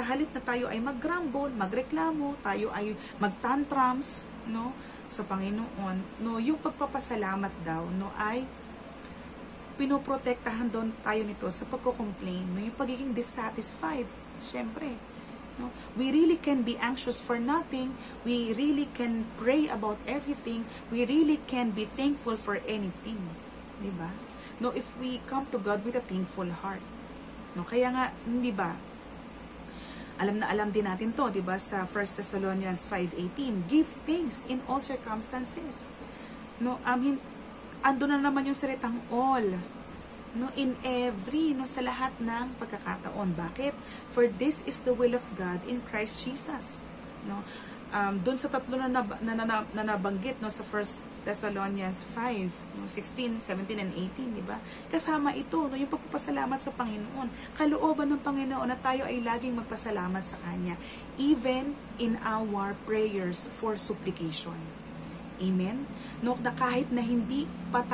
halip na tayo ay mag-grumble, magreklamo, tayo ay mag-tantrums, no, sa Panginoon, no, yung pagpapasalamat daw, no, ay pinoprotektahan doon tayo nito sa pagko-complain, no, yung pagiging dissatisfied, syempre. No? We really can be anxious for nothing. We really can pray about everything. We really can be thankful for anything. Diba? No, if we come to God with a thankful heart. No, kaya nga, hindi ba? Alam din natin to, diba? Sa 1 Thessalonians 5:18, give thanks in all circumstances. No, ando na naman yung salitang all. No, in every, no, sa lahat ng pagkakataon. Bakit? For this is the will of God in Christ Jesus. No, doon sa tatlo na nabanggit, no, sa 1 Thessalonians 5, no, 16, 17, and 18, di ba? Kasama ito, no, yung pagpapasalamat sa Panginoon. Kalooban ng Panginoon na tayo ay laging magpasalamat sa Kanya, even in our prayers for supplication. Amen? No, na kahit na hindi pa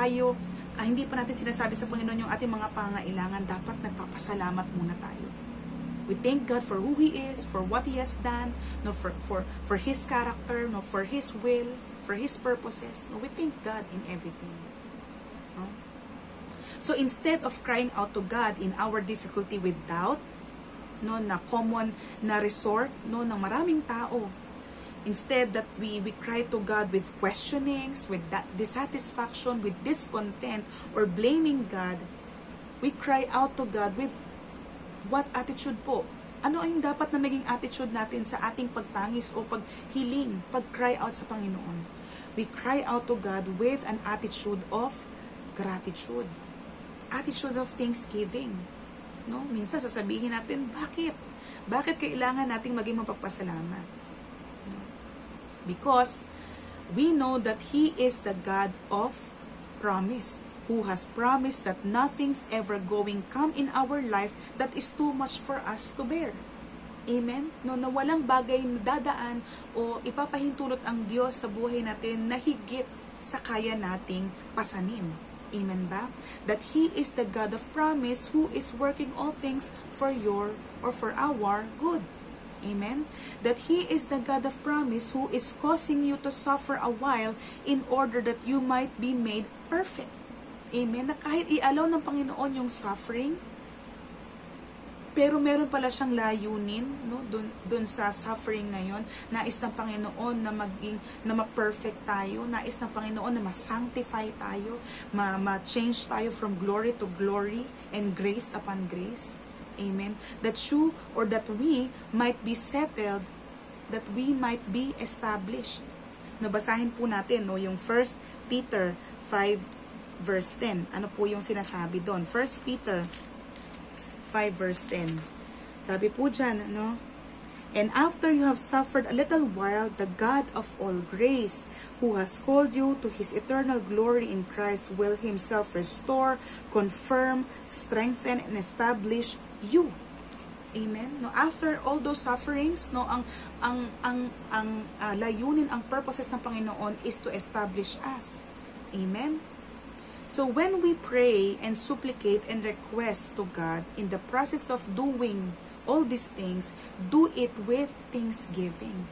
natin sinasabi sa Panginoon yung ating mga pangailangan, dapat nagpapasalamat muna tayo. We thank God for who He is, for what He has done, no, for His character, no, for His will, for His purposes. No, we thank God in everything. No? So instead of crying out to God in our difficulty with doubt, no, na common na resort, no, ng maraming tao, instead that we cry to God with questionings, with dissatisfaction, with discontent, or blaming God, we cry out to God with what attitude po? Ano ang dapat na maging attitude natin sa ating pagtangis o paghiling, pag-cry out sa Panginoon? We cry out to God with an attitude of gratitude. Attitude of thanksgiving. No? Minsan sasabihin natin, bakit? Bakit kailangan nating maging mapagpasalamat? Because we know that He is the God of promise, who has promised that nothing's ever going come in our life that is too much for us to bear. Amen? No, na walang bagay na dadaan o ipapahintulot ang Diyos sa buhay natin na higit sa kaya nating pasanin. Amen ba? That He is the God of promise who is working all things for your or for our good. Amen? That He is the God of promise who is causing you to suffer a while in order that you might be made perfect. Amen? Na kahit i-allow ng Panginoon yung suffering, pero meron pala siyang layunin, no? Dun sa suffering na yon. Nais ng Panginoon na ma-perfect tayo. Nais ng Panginoon na ma-sanctify tayo, ma-change tayo from glory to glory and grace upon grace. Amen. That you or that we might be settled, that we might be established. Nabasahin po natin, no, yung 1 Peter 5 verse 10. Ano po yung sinasabi doon? 1 Peter 5 verse 10. Sabi po dyan, no? And after you have suffered a little while, the God of all grace, who has called you to His eternal glory in Christ, will Himself restore, confirm, strengthen, and establish you. Amen. No, after all those sufferings, no, ang layunin, ang purposes ng Panginoon is to establish us. Amen. So when we pray and supplicate and request to God in the process of doing all these things, do it with thanksgiving.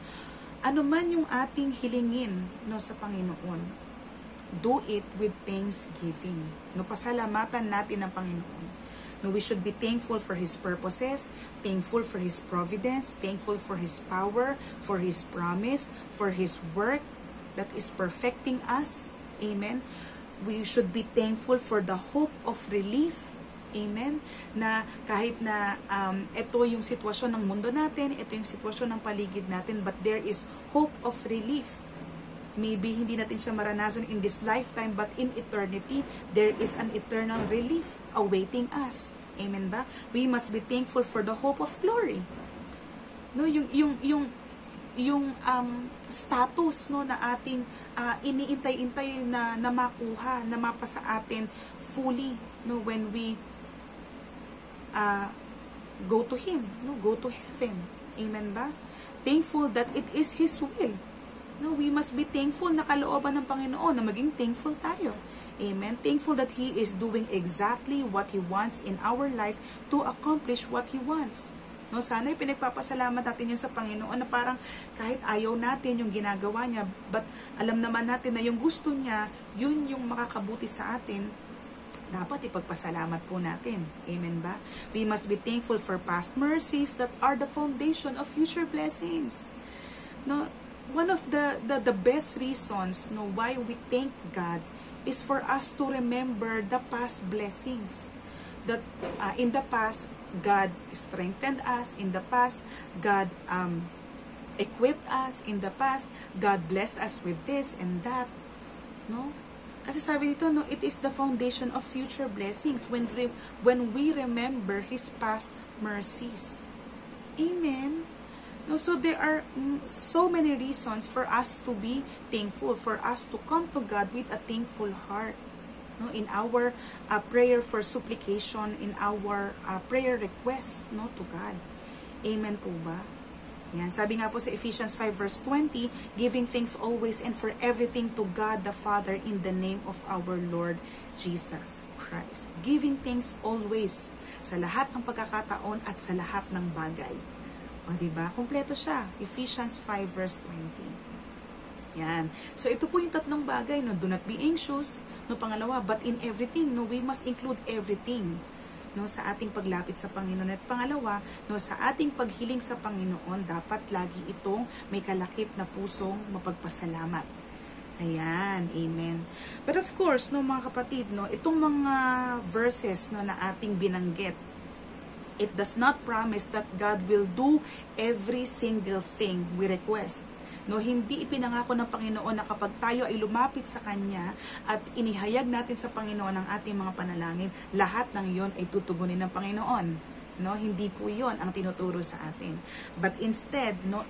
Ano man yung ating hilingin, no, sa Panginoon, do it with thanksgiving. No, pasalamatan natin ang Panginoon. No, we should be thankful for His purposes, thankful for His providence, thankful for His power, for His promise, for His work that is perfecting us. Amen. We should be thankful for the hope of relief. Amen. Na kahit na ito yung sitwasyon ng mundo natin, ito yung sitwasyon ng paligid natin, but there is hope of relief. Maybe hindi natin siya maranasan in this lifetime, but in eternity, there is an eternal relief awaiting us. Amen ba? We must be thankful for the hope of glory. No, yung status, no, na ating iniintay-intay na makuha, na mapasa atin fully, no, when we go to Him, no, go to heaven. Amen ba? Thankful that it is His will. No, we must be thankful na kalooban ng Panginoon, na maging thankful tayo. Amen. Thankful that He is doing exactly what He wants in our life to accomplish what He wants. No, sana pinagpapasalamat natin yun sa Panginoon, na parang kahit ayaw natin yung ginagawa niya, but alam naman natin na yung gusto niya, yun yung makakabuti sa atin, dapat ipagpasalamat po natin. Amen ba? We must be thankful for past mercies that are the foundation of future blessings. No, one of the best reasons, no, why we thank God is for us to remember the past blessings. That in the past, God strengthened us. In the past, God equipped us. In the past, God blessed us with this and that. No? Kasi sabi dito, no, it is the foundation of future blessings when we remember His past mercies. Amen. No, so there are so many reasons for us to be thankful, for us to come to God with a thankful heart. No, in our prayer for supplication, in our prayer request, no, to God. Amen po ba? Yan, sabi nga po sa Ephesians 5 verse 20, giving thanks always and for everything to God the Father in the name of our Lord Jesus Christ. Giving thanks always sa lahat ng pagkakataon at sa lahat ng bagay. O, diba? Kompleto siya. Ephesians 5 verse 20. Yan. So, ito po yung tatlong bagay, no? Do not be anxious. No, pangalawa, but in everything, no? We must include everything, no? Sa ating paglapit sa Panginoon. At pangalawa, no? Sa ating paghiling sa Panginoon, dapat lagi itong may kalakip na pusong mapagpasalamat. Ayan. Amen. But of course, no, mga kapatid, no? Itong mga verses, no, na ating binanggit, it does not promise that God will do every single thing we request. No, hindi ipinangako ng Panginoon na kapag tayo ay lumapit sa Kanya at inihayag natin sa Panginoon ang ating mga panalangin, lahat ng iyon ay tutugunin ng Panginoon. No, hindi po iyon ang tinuturo sa atin. But instead, no,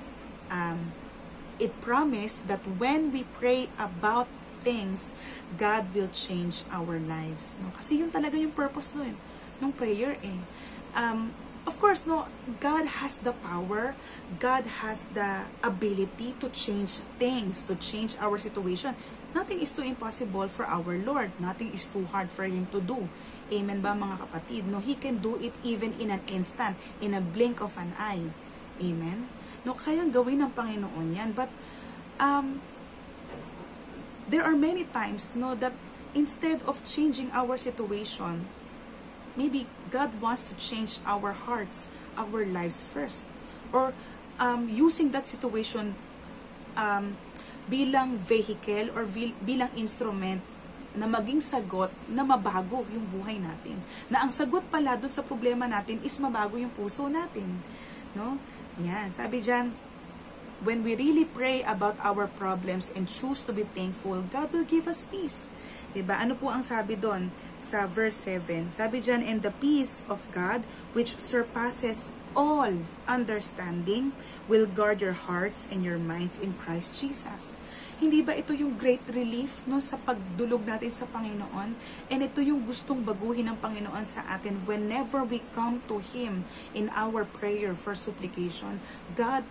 it promised that when we pray about things, God will change our lives. No, kasi yun talaga yung purpose nun, ng prayer eh. Of course, no, God has the power, God has the ability to change things, to change our situation. Nothing is too impossible for our Lord. Nothing is too hard for Him to do. Amen ba, mga kapatid? No, He can do it even in an instant, in a blink of an eye. Amen? No, kayang gawin ng Panginoon yan. But, there are many times, no, that instead of changing our situation, maybe God wants to change our hearts, our lives first. Or, using that situation, bilang vehicle or bilang instrument na maging sagot na mabago yung buhay natin. Na ang sagot pala doon sa problema natin is mabago yung puso natin. No? Yan. Sabi dyan, when we really pray about our problems and choose to be thankful, God will give us peace. Diba? Ano po ang sabi doon sa verse 7? Sabi dyan, and the peace of God, which surpasses all understanding, will guard your hearts and your minds in Christ Jesus. Hindi ba ito yung great relief, no, sa pagdulog natin sa Panginoon? And ito yung gustong baguhin ng Panginoon sa atin whenever we come to Him in our prayer for supplication. God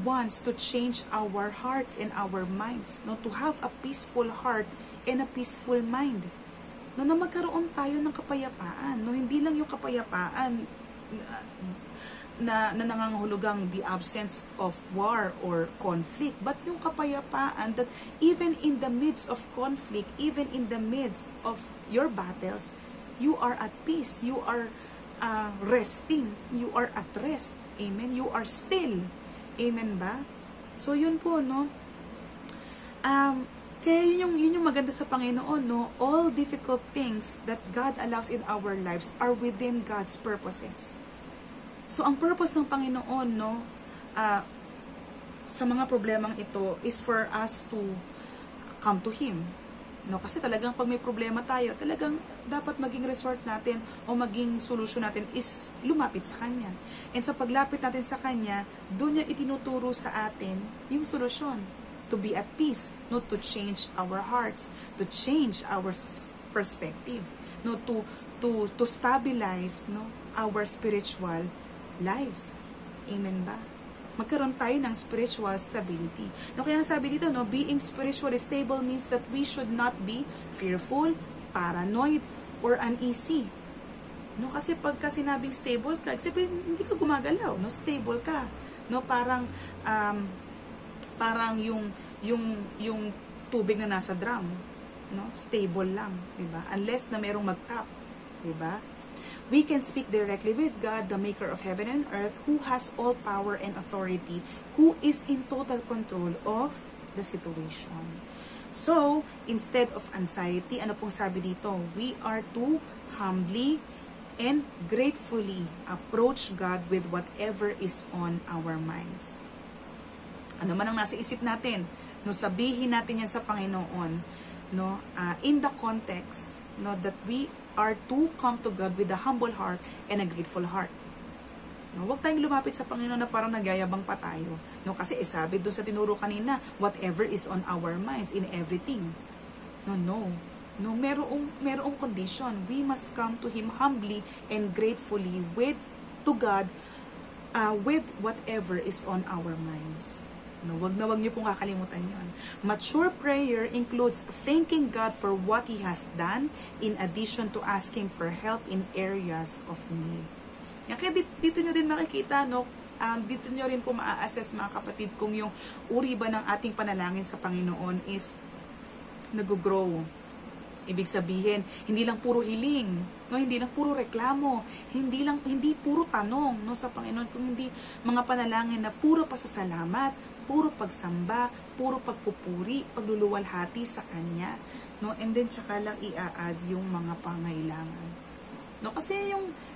wants to change our hearts and our minds, no, to have a peaceful heart and a peaceful mind. No, na magkaroon tayo ng kapayapaan, no, hindi lang yung kapayapaan na nangangahulugang the absence of war or conflict, but yung kapayapaan that even in the midst of conflict, even in the midst of your battles, you are at peace, you are resting, you are at rest. Amen? You are still. Amen ba? So yun po, no? Kaya yun yung maganda sa Panginoon, no? All difficult things that God allows in our lives are within God's purposes. So, ang purpose ng Panginoon, no, sa mga problemang ito is for us to come to Him. No, kasi talagang pag may problema tayo, talagang dapat maging resort natin o maging solusyon natin is lumapit sa Kanya. And sa paglapit natin sa Kanya, doon niya itinuturo sa atin yung solusyon. To be at peace, no, to change our hearts, to change our perspective, no, to stabilize, no, our spiritual lives. Amen ba? Magkaroon tayo ng spiritual stability. No, kaya sabi dito, no, being spiritually stable means that we should not be fearful, paranoid, or uneasy. No, kasi pagka sinabing stable ka, kasi hindi ka gumagalaw, no, stable ka. No, parang yung tubig na nasa drum, no, stable lang, 'di ba? Unless na merong mag-tap, 'di ba? We can speak directly with God, the maker of heaven and earth, who has all power and authority, who is in total control of the situation. So, instead of anxiety, ano pong sabi dito? We are to humbly and gratefully approach God with whatever is on our minds. Ano man ang nasa isip natin, no, sabihin natin yan sa Panginoon, no, in the context, no, that we are to come to God with a humble heart and a grateful heart. No, huwag tayong lumapit sa Panginoon na parang nagyayabang pa tayo. No, kasi sabi doon sa tinuro kanina, whatever is on our minds in everything. No, merong condition. We must come to Him humbly and gratefully to God with whatever is on our minds. No, wag niyo pong kakalimutan yon. Mature prayer includes thanking God for what He has done in addition to asking for help in areas of need. Yan, kaya dito nyo din makikita, no, dito nyo rin po ma-assess, mga kapatid, kung yung uri ba ng ating panalangin sa Panginoon is nag-grow. Ibig sabihin, hindi lang puro hiling, no, hindi lang puro reklamo, hindi puro tanong, no, sa Panginoon, kung hindi mga panalangin na puro pasasalamat, puro pagsamba, puro pagpupuri, pagluluwalhati sa Kanya, no, and then tsaka lang i-add yung mga pangailangan. No, kasi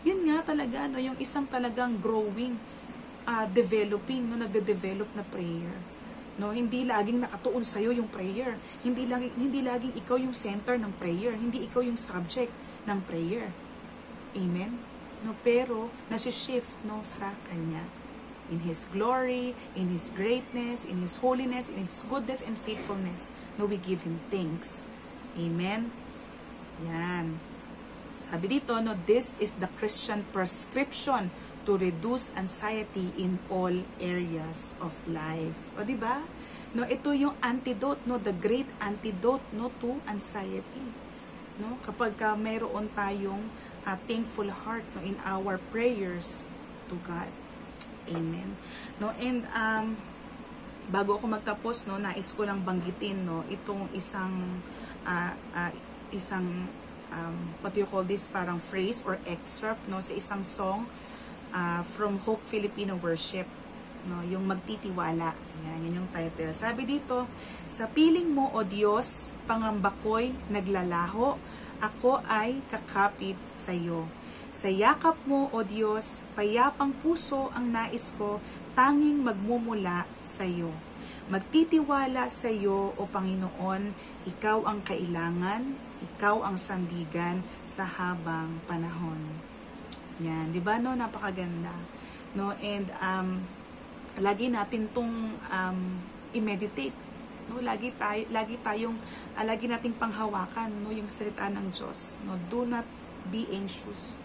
yun nga talaga, no, yung isang talagang growing, developing, no, nagde-develop na prayer. No, hindi laging nakatuon sa iyo yung prayer. Hindi laging ikaw yung center ng prayer, hindi ikaw yung subject ng prayer. Amen. No, pero nasi-shift, no, sa Kanya. In His glory, in His greatness, in His holiness, in His goodness and faithfulness, no, we give Him thanks. Amen. Yan. So sabi dito, no, this is the Christian prescription to reduce anxiety in all areas of life. O, diba? No, ito yung antidote, no, the great antidote, no, to anxiety. No, kapag mayroon tayong thankful heart, no, in our prayers to God. Amen. No, and bago ako magtapos, no, nais ko lang banggitin, no, itong what you call this, parang phrase or excerpt, no, sa isang song from Hope Filipino Worship, no, yung magtitiwala. Yan yung title. Sabi dito, sa piling mo, O Diyos, pangamba ko'y naglalaho, ako ay kakapit sa iyo. Sa yakap mo, O Diyos, payapang puso ang nais ko, tanging magmumula sa iyo. Magtitiwala sa iyo, O Panginoon, ikaw ang kailangan, ikaw ang sandigan sa habang panahon. Yan, di ba, no? Napakaganda. No, and lagi natin tong i-meditate, no? Lagi nating panghawakan, no, yung salita ng Diyos, no? Do not be anxious.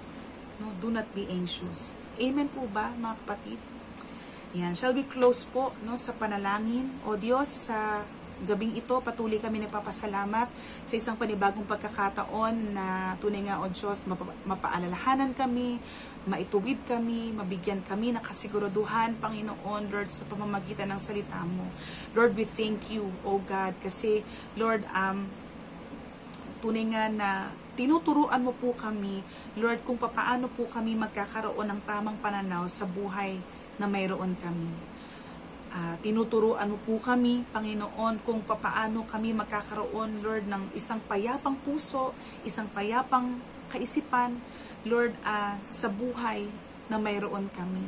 No, do not be anxious. Amen po ba, mga kapatid? Yan, shall we close po, no, sa panalangin? O Diyos, sa gabing ito, patuloy kami nagpapasalamat sa isang panibagong pagkakataon na tunay nga, O Diyos, mapaalalahanan kami, maituwid kami, mabigyan kami ng kasiguraduhan, Panginoon, Lord, sa pamamagitan ng salita mo. Lord, we thank you, O God, kasi, Lord, tunay nga na tinuturuan mo po kami, Lord, kung paano po kami magkakaroon ng tamang pananaw sa buhay na mayroon kami. Tinuturuan mo po kami, Panginoon, kung paano kami magkakaroon, Lord, ng isang payapang puso, isang payapang kaisipan, Lord, sa buhay na mayroon kami.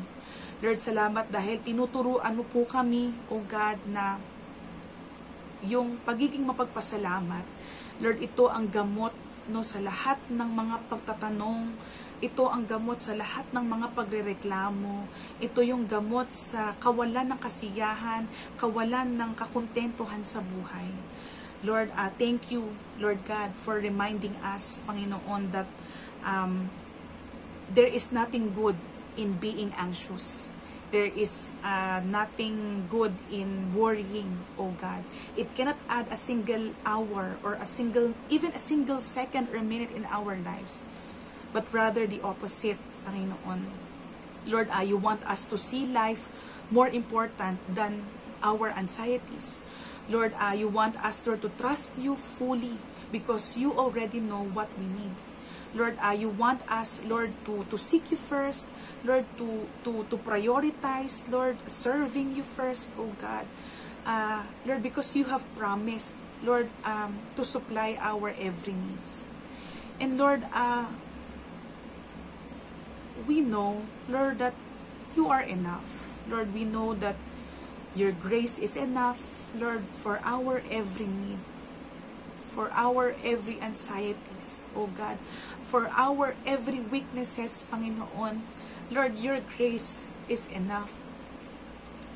Lord, salamat dahil tinuturuan mo po kami, O God, na yung pagiging mapagpasalamat, Lord, ito ang gamot, no, sa lahat ng mga pagtatanong, ito ang gamot sa lahat ng mga pagrereklamo, ito yung gamot sa kawalan ng kasiyahan, kawalan ng kakontentuhan sa buhay. Lord, thank you, Lord God, for reminding us, Panginoon, that there is nothing good in being anxious. There is nothing good in worrying, O God. It cannot add a single hour or even a single second or minute in our lives. But rather the opposite, Panginoon. Lord, you want us to see life more important than our anxieties. Lord, you want us, Lord, to trust you fully because you already know what we need. Lord, you want us, Lord, to seek you first, Lord, to prioritize, Lord, serving you first, O God. Lord, because you have promised, Lord, to supply our every needs. And Lord, we know, Lord, that you are enough. Lord, we know that your grace is enough, Lord, for our every need, for our every anxieties, O God, for our every weaknesses, Panginoon. Lord, your grace is enough.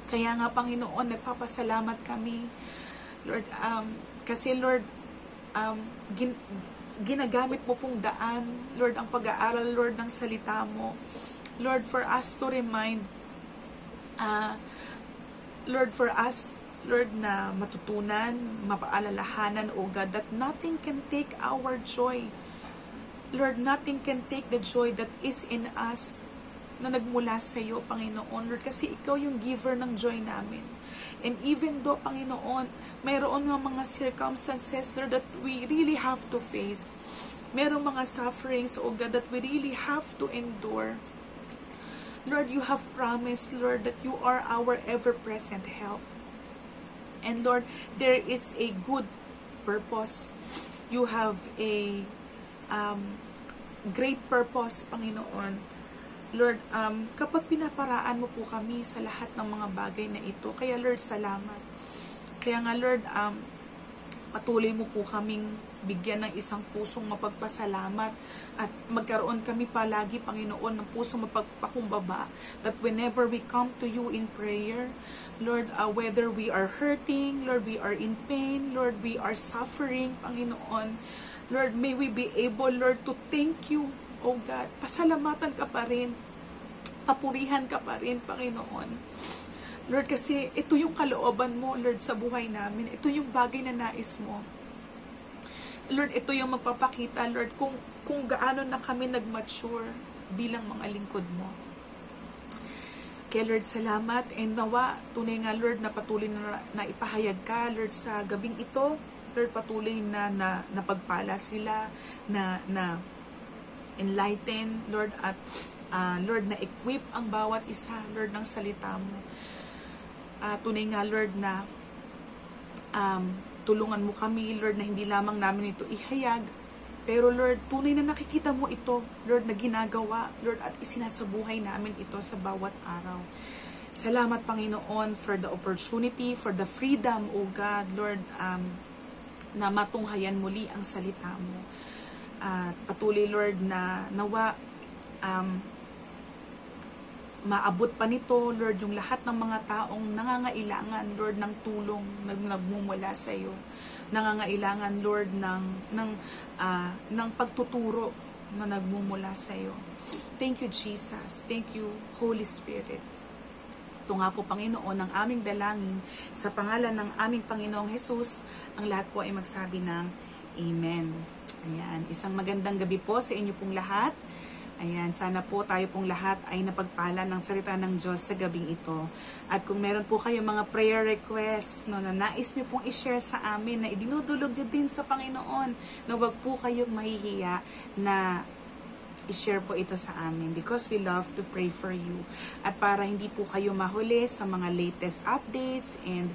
Kaya nga, Panginoon, nagpapasalamat kami, Lord, kasi Lord, ginagamit mo pong daan, Lord, ang pag-aaral, Lord, ng salita mo, Lord, for us to remind, Lord, for us, Lord, na matutunan, mapaalalahanan, O God, that nothing can take our joy. Lord, nothing can take the joy that is in us na nagmula sa iyo, Panginoon. Lord, kasi ikaw yung giver ng joy namin. And even though, Panginoon, mayroon mga circumstances, Lord, that we really have to face. Mayroong mga sufferings, O God, that we really have to endure. Lord, you have promised, Lord, that you are our ever-present help. And Lord, there is a good purpose. You have a great purpose, Panginoon. Lord, kapag pinaparaan mo po kami sa lahat ng mga bagay na ito, kaya Lord, salamat. Kaya nga Lord, patuloy mo po kaming bigyan ng isang pusong mapagpasalamat at magkaroon kami palagi, Panginoon, ng pusong mapagpakumbaba, that whenever we come to you in prayer, Lord, whether we are hurting, Lord, we are in pain, Lord, we are suffering, Panginoon, Lord, may we be able, Lord, to thank you, O God. Pasalamatan ka pa rin, papurihan ka pa rin, Panginoon. Lord, kasi ito yung kalooban mo, Lord, sa buhay namin. Ito yung bagay na nais mo. Lord, ito yung magpapakita, Lord, kung gaano na kami nag-mature bilang mga lingkod mo. Kaya Lord, salamat, and nawa, tunay nga Lord, na patuloy na ipahayag ka, Lord, sa gabing ito. Lord, patuloy na napagpala sila, na enlighten, Lord, at Lord, na equip ang bawat isa, Lord, ng salita mo. Tunay nga Lord na tulungan mo kami, Lord, na hindi lamang namin ito ihayag, pero Lord, tunay na nakikita mo ito, Lord, na ginagawa, Lord, at isinasabuhay namin ito sa bawat araw. Salamat, Panginoon, for the opportunity, for the freedom, O God, Lord, na matunghayan muli ang salita mo. At patuloy, Lord, na nawa maabot pa nito, Lord, yung lahat ng mga taong nangangailangan, Lord, ng tulong na nagmumula sa iyo. Nangangailangan, Lord, ng pagtuturo na nagmumula sa iyo. Thank you, Jesus. Thank you, Holy Spirit. Ito nga po, Panginoon, ang aming dalangin sa pangalan ng aming Panginoong Jesus. Ang lahat po ay magsabi ng Amen. Ayan, isang magandang gabi po sa inyo pong lahat. Ayan, sana po tayo pong lahat ay napagpala ng salita ng Diyos sa gabing ito. At kung meron po kayo mga prayer requests na nais nyo pong i-share sa amin, na idinudulog nyo din sa Panginoon, na wag po kayong mahihiya na i-share po ito sa amin, because we love to pray for you. At para hindi po kayo mahuli sa mga latest updates and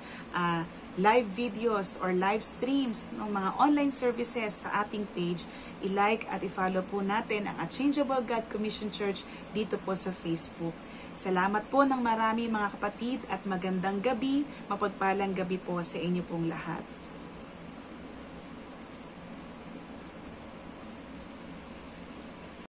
live videos or live streams ng mga online services sa ating page, i-like at i-follow po natin ang Unchangeable God Commission Church dito po sa Facebook. Salamat po ng marami mga kapatid, at magandang gabi, mapagpalang gabi po sa inyo pong lahat.